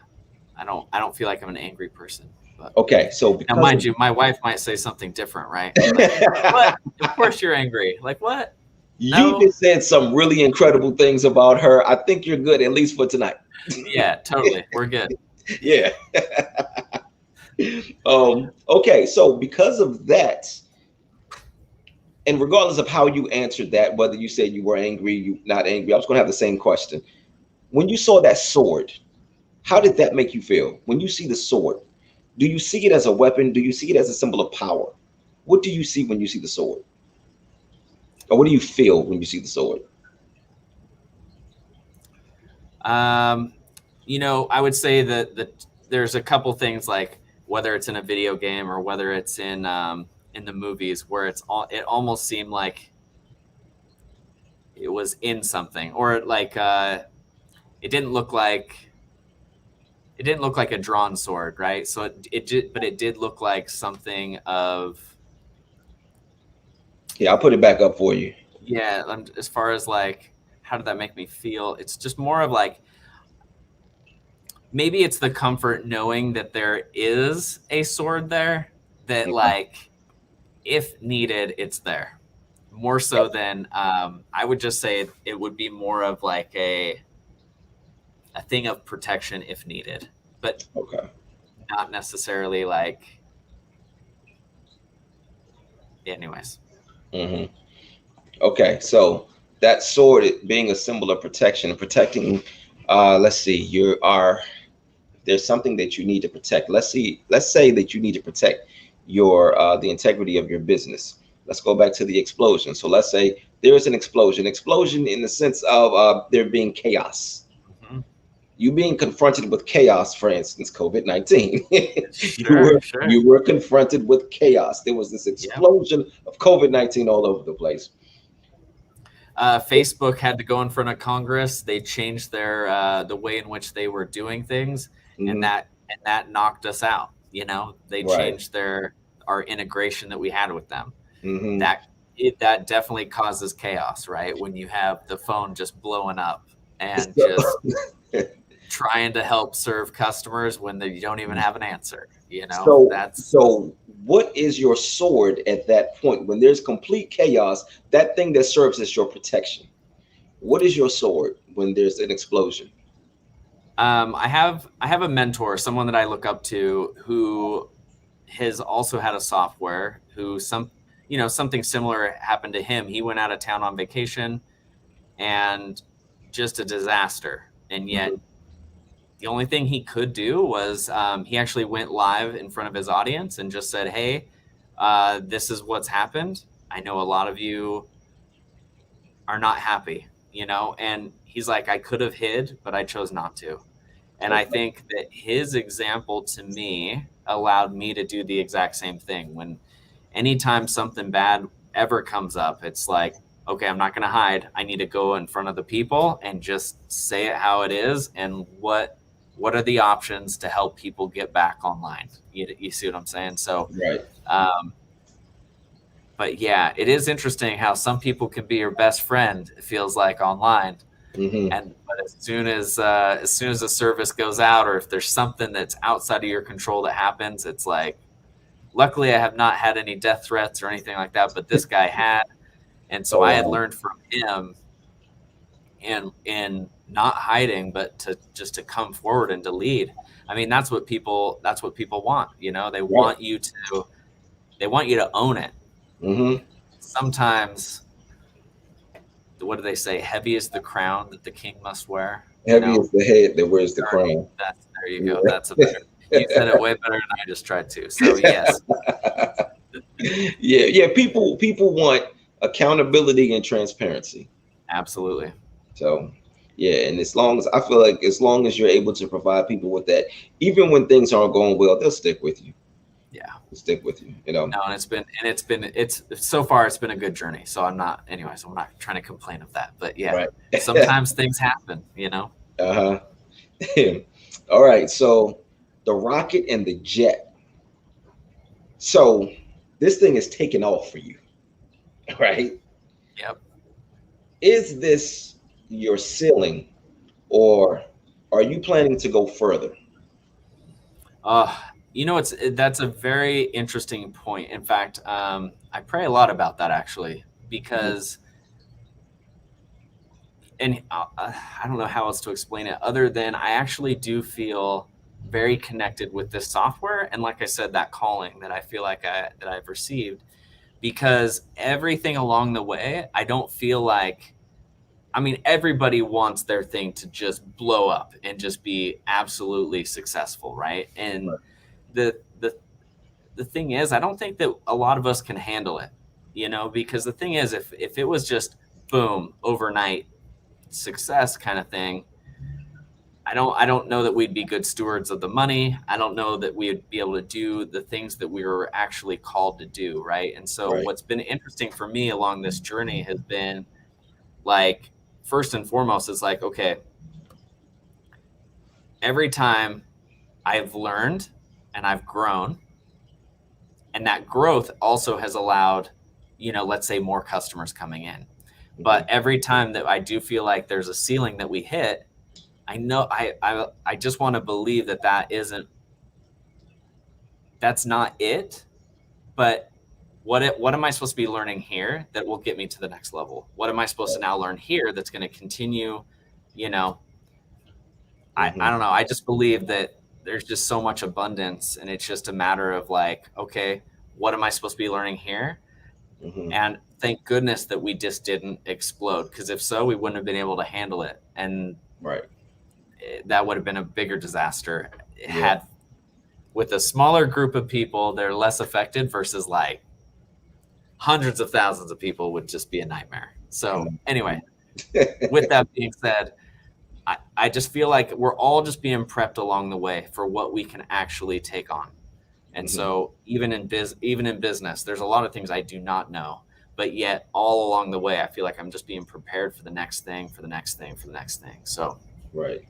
I don't feel like I'm an angry person. But Okay. So now, because mind you, my wife might say something different, right? Like, what? Of course you're angry. Like, what? you No. just said some really incredible things about her, I think you're good, at least for tonight. Yeah, totally. We're good. Yeah. Okay. So because of that, and regardless of how you answered that, whether you said you were angry, you not angry, I was going to have the same question. When you saw that sword, how did that make you feel? When you see the sword, do you see it as a weapon? Do you see it as a symbol of power? What do you see when you see the sword? Or what do you feel when you see the sword? Um, I would say that there's a couple things, like whether it's in a video game or whether it's in the movies, where it almost seemed like it was in something, or like it didn't look like it didn't look like a drawn sword, right? So but it did look like something of, Yeah, I'll put it back up for you. yeah. As far as like, how did that make me feel? It's just more of like, maybe it's the comfort knowing that there is a sword there, that Mhm. like, if needed, it's there. More so than, I would just say it would be more of like a thing of protection if needed, but Okay. not necessarily like. Anyways. Hmm. Okay. So that sword being a symbol of protection and protecting, let's see, you are there's something that you need to protect. Let's say that you need to protect your the integrity of your business. Let's go back to the explosion. So let's say there is an explosion in the sense of there being chaos. Mhm. You being confronted with chaos, for instance, COVID-19. you Sure, were sure. you were confronted with chaos. There was this Yeah. explosion of COVID-19 all over the place. Facebook had to go in front of Congress. They changed the way in which they were doing things, and Hmm. that knocked us out. They Right. changed our integration that we had with them. Hmm. That definitely causes chaos, right? When you have the phone just blowing up and So, just trying to help serve customers when you don't even have an answer. So, That's. so what is your sword at that point when there's complete chaos? That thing that serves as your protection. What is your sword when there's an explosion? I have a mentor, someone that I look up to, who has also had a software, who something similar happened to him. He went out of town on vacation, and just a disaster. And yet Mhm. the only thing he could do was, he actually went live in front of his audience and just said, hey, this is what's happened. I know a lot of you are not happy, and he's like, I could have hid, but I chose not to. And I Okay. think that his example to me allowed me to do the exact same thing. When anytime something bad ever comes up, it's like, okay, I'm not going to hide. I need to go in front of the people and just say it how it is. And what are the options to help people get back online? You see what I'm saying? So, Right. um, but yeah, it is interesting how some people can be your best friend, it feels like, online. Hmm. But as soon as the service goes out, or if there's something that's outside of your control that happens, it's like, luckily I have not had any death threats or anything like that, but this guy had. And so Oh I had wow. learned from him, in not hiding, but to come forward and to lead. I mean, that's what people want. They Right. want you to own it. Hmm. Sometimes, what do they say? Heavy is the crown that the king must wear. Heavy is the head that wears the Or crown. there you go. That's a Yeah. better. You said it way better than I just tried to. So yes, Yeah, yeah. People want accountability and transparency. absolutely. So, yeah, and as long as I feel like as long as you're able to provide people with that, even when things aren't going well, they'll stick with you. Yeah. stick with you, you know. No, and it's so far it's been a good journey. So I'm not trying to complain of that. But yeah, Right. sometimes things happen, you know? Uh-huh. All right. So the rocket and the jet. So this thing is taking off for you, right? Yep. Is this your ceiling, or are you planning to go further? Uh, that's a very interesting point. In fact, I pray a lot about that actually, Mhm. because, and I don't know how else to explain it other than I actually do feel very connected with this software. And like I said, that calling that I feel like that I've received, because everything along the way, I don't feel like, I mean, everybody wants their thing to just blow up and just be absolutely successful, right? And Right. the the the thing is, I don't think that a lot of us can handle it, because the thing is, if it was just boom, overnight success kind of thing, I don't know that we'd be good stewards of the money. I don't know that we'd be able to do the things that we were actually called to do, right? And so Right. what's been interesting for me along this journey has been, like, first and foremost, is like, okay, every time I've learned and I've grown, and that growth also has allowed, let's say, more customers coming in. But Mhm. every time that I do feel like there's a ceiling that we hit, I know I just want to believe that that's not it. But what am I supposed to be learning here that will get me to the next level? What am I supposed to Right. now learn here that's going to continue? You know, I Mhm. don't know. I just believe that there's just so much abundance, and it's just a matter of like, okay, what am I supposed to be learning here? Mhm. And thank goodness that we just didn't explode, because if so, we wouldn't have been able to handle it, and Right. that would have been a bigger disaster. It Yeah. had, with a smaller group of people, they're less affected versus like hundreds of thousands of people would just be a nightmare. So anyway, with that being said, I just feel like we're all just being prepped along the way for what we can actually take on. And Mhm. so even in business, there's a lot of things I do not know, but yet all along the way, I feel like I'm just being prepared for the next thing, for the next thing, for the next thing. So Right.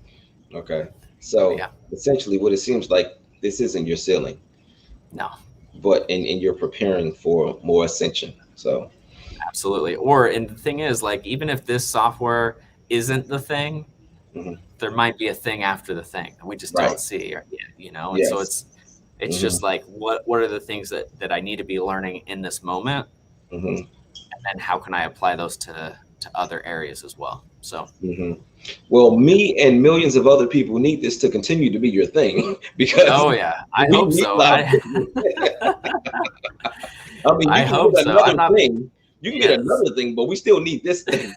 Okay. So yeah, essentially, what it seems like, this isn't your ceiling, no, but and you're preparing for more ascension. So. absolutely. And the thing is, like, even if this software isn't the thing, Mhm. there might be a thing after the thing that we just Right. don't see, and so Yes. it's Hmm. just like, what are the things that I need to be learning in this moment, Hmm. and then how can I apply those to other areas as well. So Hmm. Well, yeah. me and millions of other people need this to continue to be your thing because Oh yeah, I we hope need so. live I business. I mean, you I can hope get so. I'm another not. thing. You can get Yes. another thing, but we still need this thing.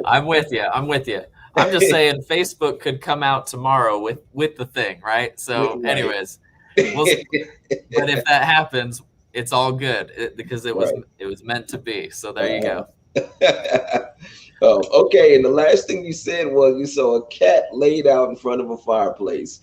I'm with you. I'm with you. I'm just saying Facebook could come out tomorrow with the thing, right? So, Right. anyways, we'll. But if that happens, it's all good, because Right. it was meant to be. So there you go. Uh, oh, okay. And the last thing you said was you saw a cat laid out in front of a fireplace.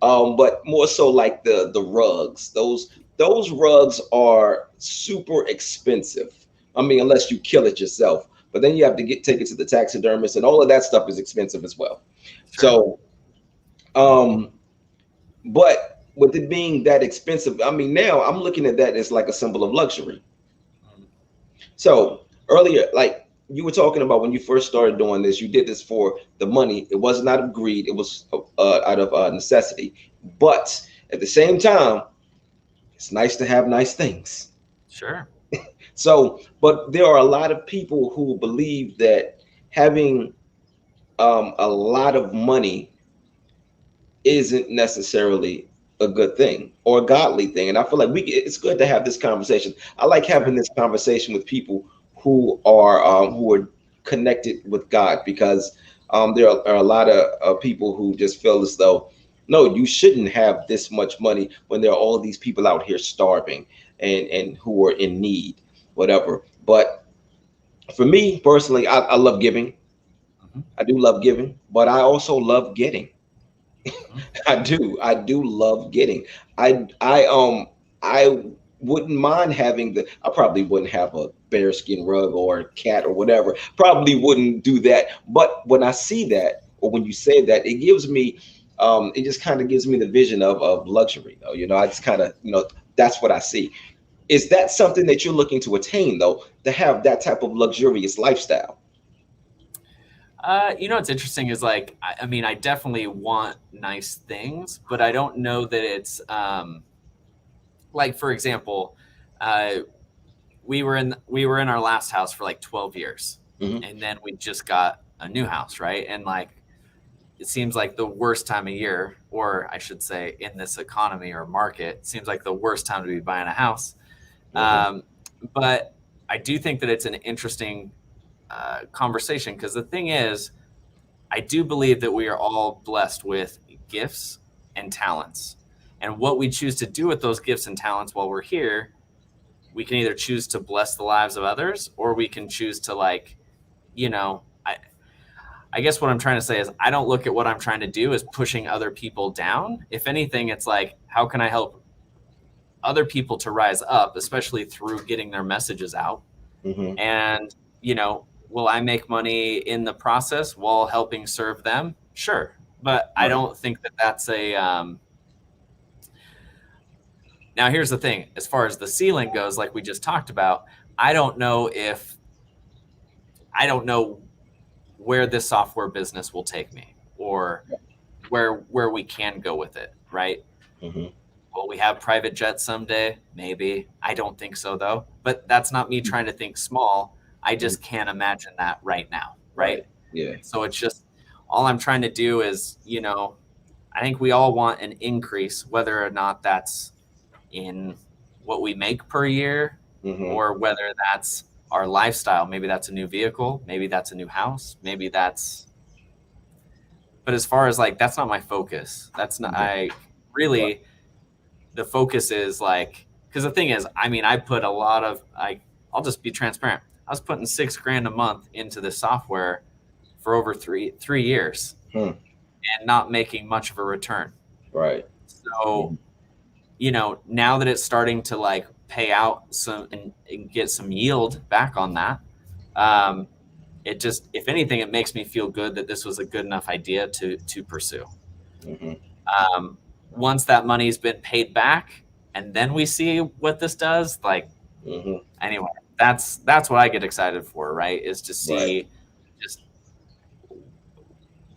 But more so like the rugs. Those rugs are super expensive. I mean, unless you kill it yourself. But then you have to take it to the taxidermist, and all of that stuff is expensive as well. Sure. So, um, but with it being that expensive, I mean, now I'm looking at that as like a symbol of luxury. Mm. So earlier, like you were talking about when you first started doing this, you did this for the money. It wasn't out of greed. It was out of necessity. But at the same time, it's nice to have nice things. Sure. So, but there are a lot of people who believe that having a lot of money isn't necessarily a good thing or a godly thing. And I feel like it's good to have this conversation. I like having Sure. this conversation with people who are connected with God, because there are a lot of people who just feel as though, no, you shouldn't have this much money when there are all these people out here starving and who are in need, whatever. But for me personally, I love giving. Hmm. I do love giving, but I also love getting. I do love getting. I wouldn't mind having the. I probably wouldn't have a bearskin rug or a cat or whatever. Probably wouldn't do that. But when I see that, or when you say that, it gives me, it just kind of gives me the vision of luxury. Though, I just kind of, that's what I see. Is that something that you're looking to attain, though, to have that type of luxurious lifestyle? What's interesting is like, I mean, I definitely want nice things, but I don't know that it's like, for example, uh, we were in our last house for like 12 years, Hmm. and then we just got a new house, right? And like, it seems like the worst time of year, or I should say, in this economy or market, it seems like the worst time to be buying a house. Hmm. Um, but I do think that it's an interesting conversation because the thing is, I do believe that we are all blessed with gifts and talents. And what we choose to do with those gifts and talents while we're here, we can either choose to bless the lives of others or we can choose to, like, you know, I guess what I'm trying to say is I don't look at what I'm trying to do as pushing other people down. If anything, it's like, how can I help other people to rise up, especially through getting their messages out? Hmm. And, will I make money in the process while helping serve them? Sure. But I Right. don't think that that's a. Now, here's the thing as far as the ceiling goes, like we just talked about, I don't know if, I don't know where this software business will take me or where we can go with it, right? Hmm. Will we have private jets someday? Maybe. I don't think so though. But that's not me trying to think small. I just can't imagine that right now, Right. right? Yeah. So it's just all I'm trying to do is, I think we all want an increase, whether or not that's in what we make per year Hmm. or whether that's our lifestyle. Maybe that's a new vehicle, maybe that's a new house, maybe that's, but as far as like, that's not my focus. That's not, Hmm. I Right. really, the focus is like, because the thing is, I mean, I put a lot of, I'll just be transparent. I was putting 6 grand a month into this software for over three years Hmm. and not making much of a return. Right. So, now that it's starting to like pay out some and get some yield back on that, um, it just, if anything, it makes me feel good that this was a good enough idea to pursue. Hmm. Once that money's been paid back, and then we see what this does. Like, Hmm. anyway, that's what I get excited for, right? Is to Right. see just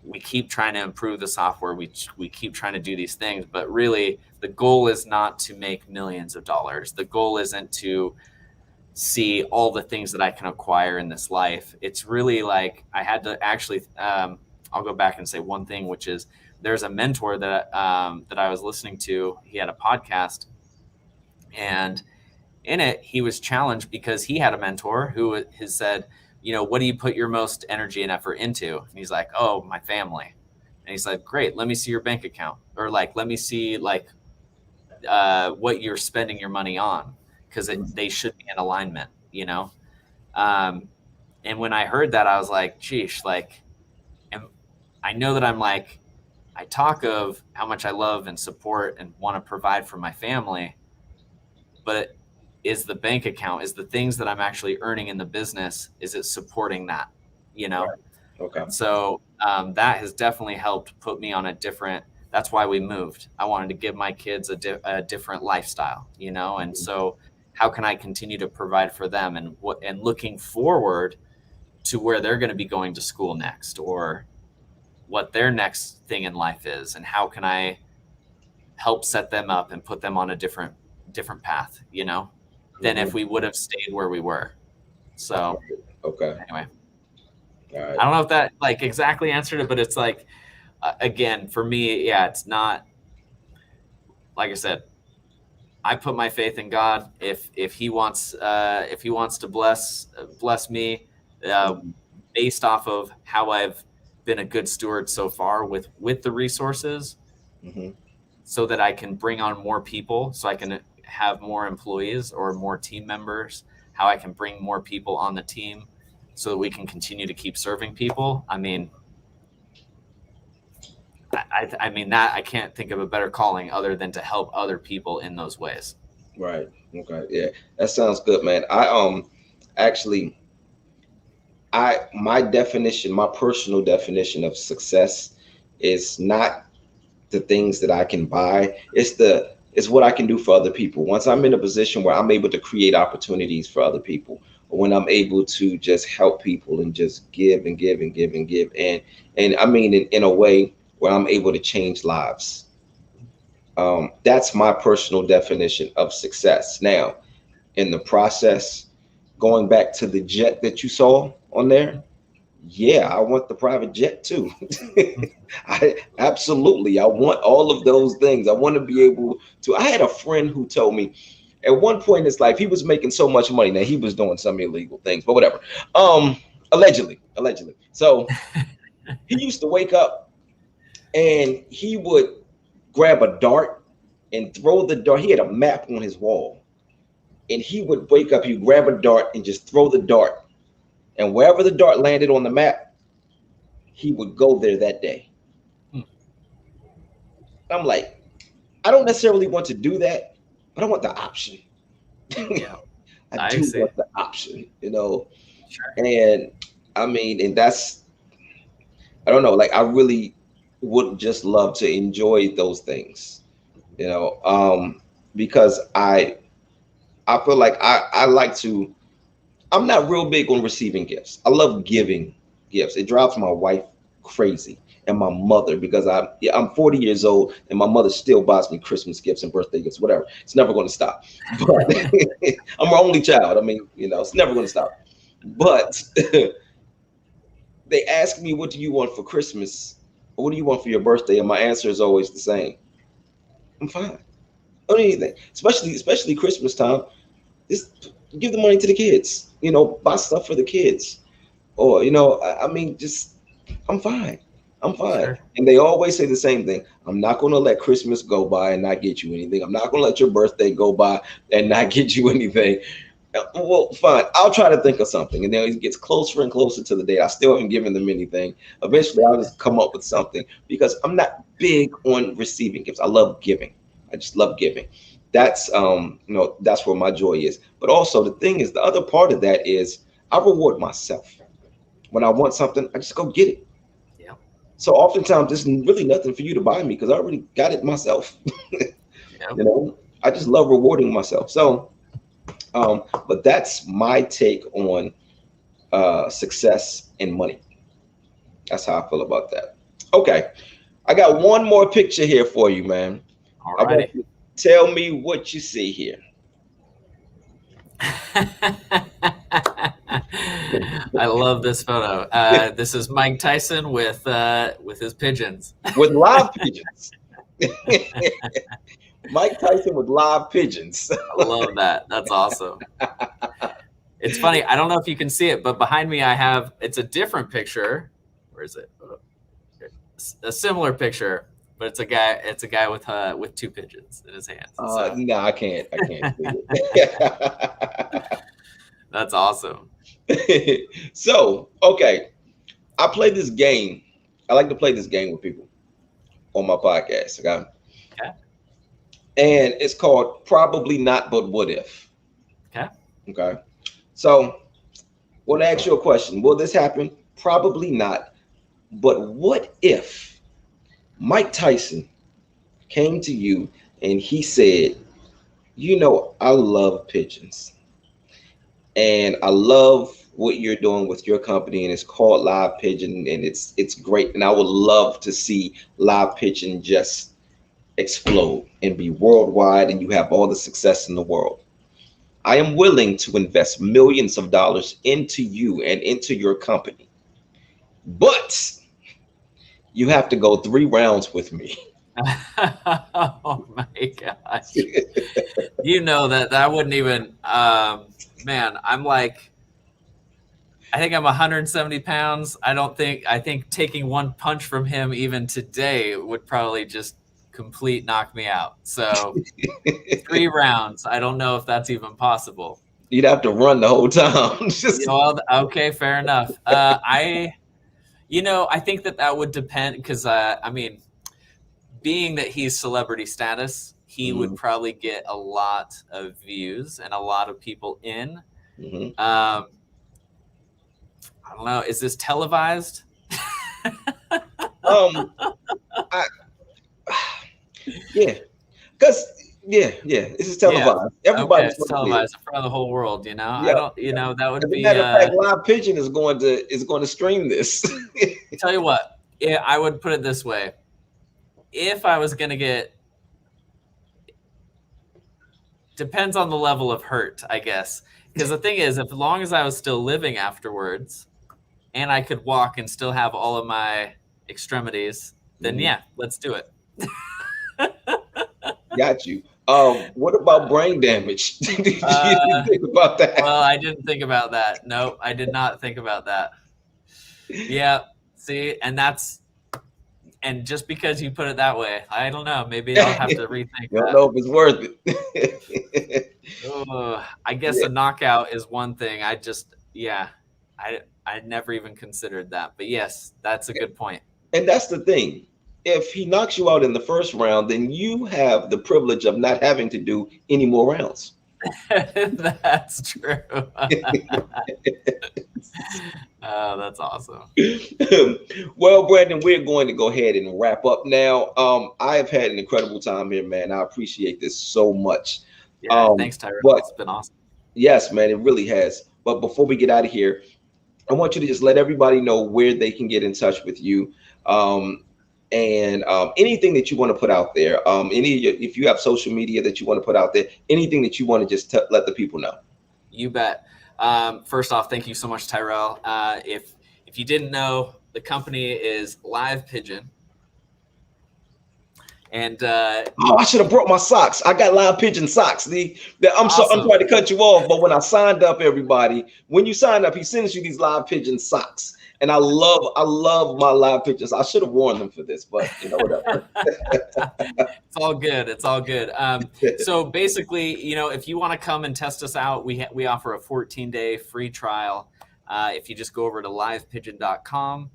we keep trying to improve the software. We keep trying to do these things, but really the goal is not to make millions of dollars. The goal isn't to see all the things that I can acquire in this life. It's really like I had to actually. I'll go back and say one thing, which is there's a mentor that I was listening to. He had a podcast, and in it, he was challenged because he had a mentor who has said, what do you put your most energy and effort into? And he's like, oh, my family. And he's like, great, let me see your bank account, or like, let me see like what you're spending your money on, because they should be in alignment. Um, and when I heard that, I was like, geesh, like, and I know that I'm like, I talk of how much I love and support and want to provide for my family, but is the bank account, is the things that I'm actually earning in the business, is it supporting that? You know? Right. Okay. And so that has definitely helped put me on a different, that's why we moved. I wanted to give my kids a different lifestyle. And Mhm. so how can I continue to provide for them and looking forward to where they're going to be going to school next or what their next thing in life is and how can I help set them up and put them on a different path, than if Mhm. we would have stayed where we were. So Okay. anyway, All I right. don't know if that like exactly answered it, but it's like again for me, yeah, it's not like I said. I put my faith in God. If He wants to bless me, uh, Mhm. based off of how I've been a good steward so far with the resources, Mhm. so that I can bring on more people, so I can have more employees or more team members, how I can bring more people on the team so that we can continue to keep serving people. I mean, I mean, that I can't think of a better calling other than to help other people in those ways. Right. Okay. Yeah. That sounds good, man. Actually, my personal definition of success is not the things that I can buy. It's what I can do for other people. Once I'm in a position where I'm able to create opportunities for other people, or when I'm able to just help people and just give and give and give and give, and I mean in a way where I'm able to change lives. That's my personal definition of success. Now, in the process, going back to the jet that you saw on there, yeah, I want the private jet too. I want all of those things. I want to be able to. I had a friend who told me at one point in his life he was making so much money. Now he was doing some illegal things, but whatever. Allegedly. So he used to wake up and he would grab a dart and throw the dart. He had a map on his wall, and he would wake up. He'd grab a dart and just throw the dart, and wherever the dart landed on the map, he would go there that day. I'm like, I don't necessarily want to do that, but I want the option. Yeah, I do want the option, Sure. And I mean, and that's, I don't know, like I really would just love to enjoy those things, because I feel like I like to. I'm not real big on receiving gifts. I love giving gifts. It drives my wife crazy and my mother because I'm 40 years old and my mother still buys me Christmas gifts and birthday gifts, whatever. It's never going to stop. But I'm her only child. I mean, it's never going to stop. But they ask me, what do you want for Christmas? Or what do you want for your birthday? And my answer is always the same. I'm fine. I don't need anything, especially Christmas time. Just give the money to the kids, buy stuff for the kids. Or, I mean, just, I'm fine. I'm fine. Sure. And they always say the same thing. I'm not going to let Christmas go by and not get you anything. I'm not going to let your birthday go by and not get you anything. Well, fine. I'll try to think of something. And then it gets closer and closer to the day. I still haven't given them anything. Eventually, I'll just come up with something because I'm not big on receiving gifts. I love giving. I just love giving. That's that's where my joy is. But also the thing is, the other part of that is I reward myself. When I want something, I just go get it. Yeah. So oftentimes there's really nothing for you to buy me because I already got it myself. Yeah. I just love rewarding myself. So but that's my take on success and money. That's how I feel about that. Okay. I got one more picture here for you, man. All right. Tell me what you see here. I love this photo. This is Mike Tyson with his pigeons. With live pigeons. Mike Tyson with live pigeons. I love that. That's awesome. It's funny. I don't know if you can see it, but behind me it's a different picture. Where is it? A similar picture. But it's a guy with two pigeons in his hands. So. No, I can't see it. That's awesome. So, okay. I play this game. I like to play this game with people on my podcast. Okay. And it's called Probably Not, But What If? Okay. So, I want to ask you a question. Will this happen? Probably not. But what if Mike Tyson came to you and he said, I love pigeons and I love what you're doing with your company and it's called Live Pigeon and it's great. And I would love to see Live Pigeon just explode and be worldwide and you have all the success in the world. I am willing to invest millions of dollars into you and into your company, but you have to go 3 rounds with me. Oh my gosh. That I wouldn't even, man, I think I'm 170 pounds. I think taking one punch from him even today would probably just knock me out. So 3 rounds. I don't know if that's even possible. You'd have to run the whole time. Okay, fair enough. I think that would depend because, being that he's celebrity status, he would probably get a lot of views and a lot of people in. I don't know. Is this televised? Yeah, because this is televised. Everybody's televised in front of the whole world. You know, yeah. I don't. You know, that would As be. a matter of fact, Live Pigeon is going to stream this. Tell you what, I would put it this way: if I was going to get, depends on the level of hurt, I guess. Because the thing is, as long as I was still living afterwards, and I could walk and still have all of my extremities, then yeah, let's do it. Got you. What about brain damage? Did you think about that? Well, I didn't think about that. No, I did not think about that. Yeah, see, and just because you put it that way, I don't know. Maybe I'll have to rethink I don't know if it's worth it. I guess a knockout is one thing. I never even considered that. But yes, that's a good point. And that's the thing. If he knocks you out in the first round, then you have the privilege of not having to do any more rounds. That's true. Oh, that's awesome. Well, Brandon, we're going to go ahead and wrap up now. I have had an incredible time here, man. I appreciate this so much. Yeah, thanks, Tyrell. It's been awesome. Yes, man, it really has. But before we get out of here, I want you to just let everybody know where they can get in touch with you. And anything that you want to put out there, if you have social media that you want to put out there, anything that you want to just let the people know. You bet. First off, thank you so much, Tyrell. If you didn't know, the company is Live Pigeon. And I should have brought my socks. I got Live Pigeon socks. I'm awesome. I'm trying to cut you off, but when I signed up, everybody, when you sign up, he sends you these Live Pigeon socks. And I love my Live Pigeons. I should have worn them for this, but you know, whatever. It's all good. It's all good. So basically, if you want to come and test us out, we offer a 14-day free trial. If you just go over to livepigeon.com,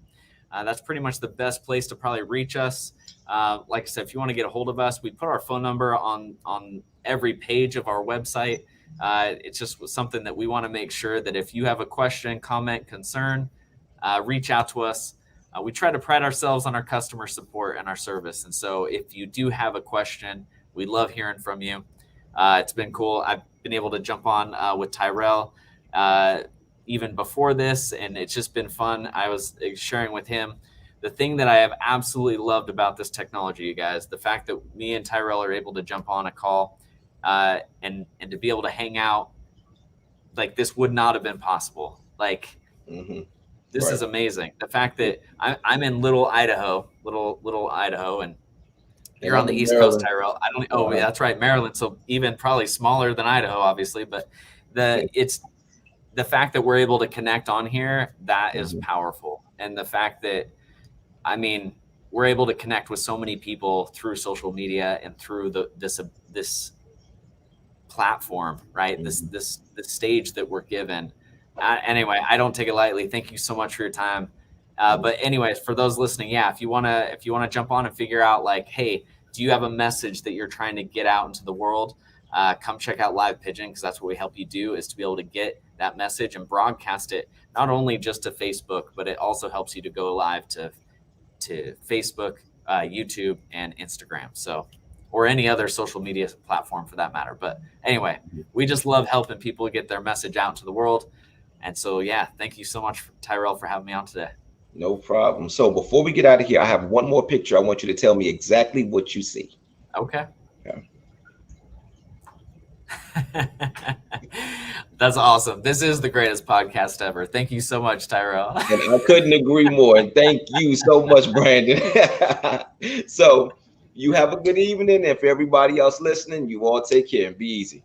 that's pretty much the best place to probably reach us. Like I said, if you want to get a hold of us, we put our phone number on every page of our website. It's just something that we want to make sure that if you have a question, comment, concern, reach out to us. We try to pride ourselves on our customer support and our service. And so if you do have a question, we love hearing from you. It's been cool. I've been able to jump on with Tyrell even before this, and it's just been fun. I was sharing with him the thing that I have absolutely loved about this technology, you guys, the fact that me and Tyrell are able to jump on a call and to be able to hang out. Like, this would not have been possible. Like, this is amazing. The fact that I'm in little Idaho, and you're on the East Coast, Tyrell. That's right, Maryland. So even probably smaller than Idaho, obviously. But it's the fact that we're able to connect on here, that is powerful. And the fact that, we're able to connect with so many people through social media and through this platform, right? This stage that we're given. Anyway, I don't take it lightly. Thank you so much for your time. But anyways, for those listening, if you want to jump on and figure out, like, hey, do you have a message that you're trying to get out into the world? Come check out Live Pigeon, because that's what we help you do, is to be able to get that message and broadcast it, not only just to Facebook, but it also helps you to go live to Facebook, YouTube, and Instagram. So, or any other social media platform for that matter. But anyway, we just love helping people get their message out to the world. And so, thank you so much, Tyrell, for having me on today. No problem. So before we get out of here, I have one more picture. I want you to tell me exactly what you see. Okay. That's awesome. This is the greatest podcast ever. Thank you so much, Tyrell. And I couldn't agree more. And thank you so much, Brandon. So you have a good evening. And for everybody else listening, you all take care and be easy.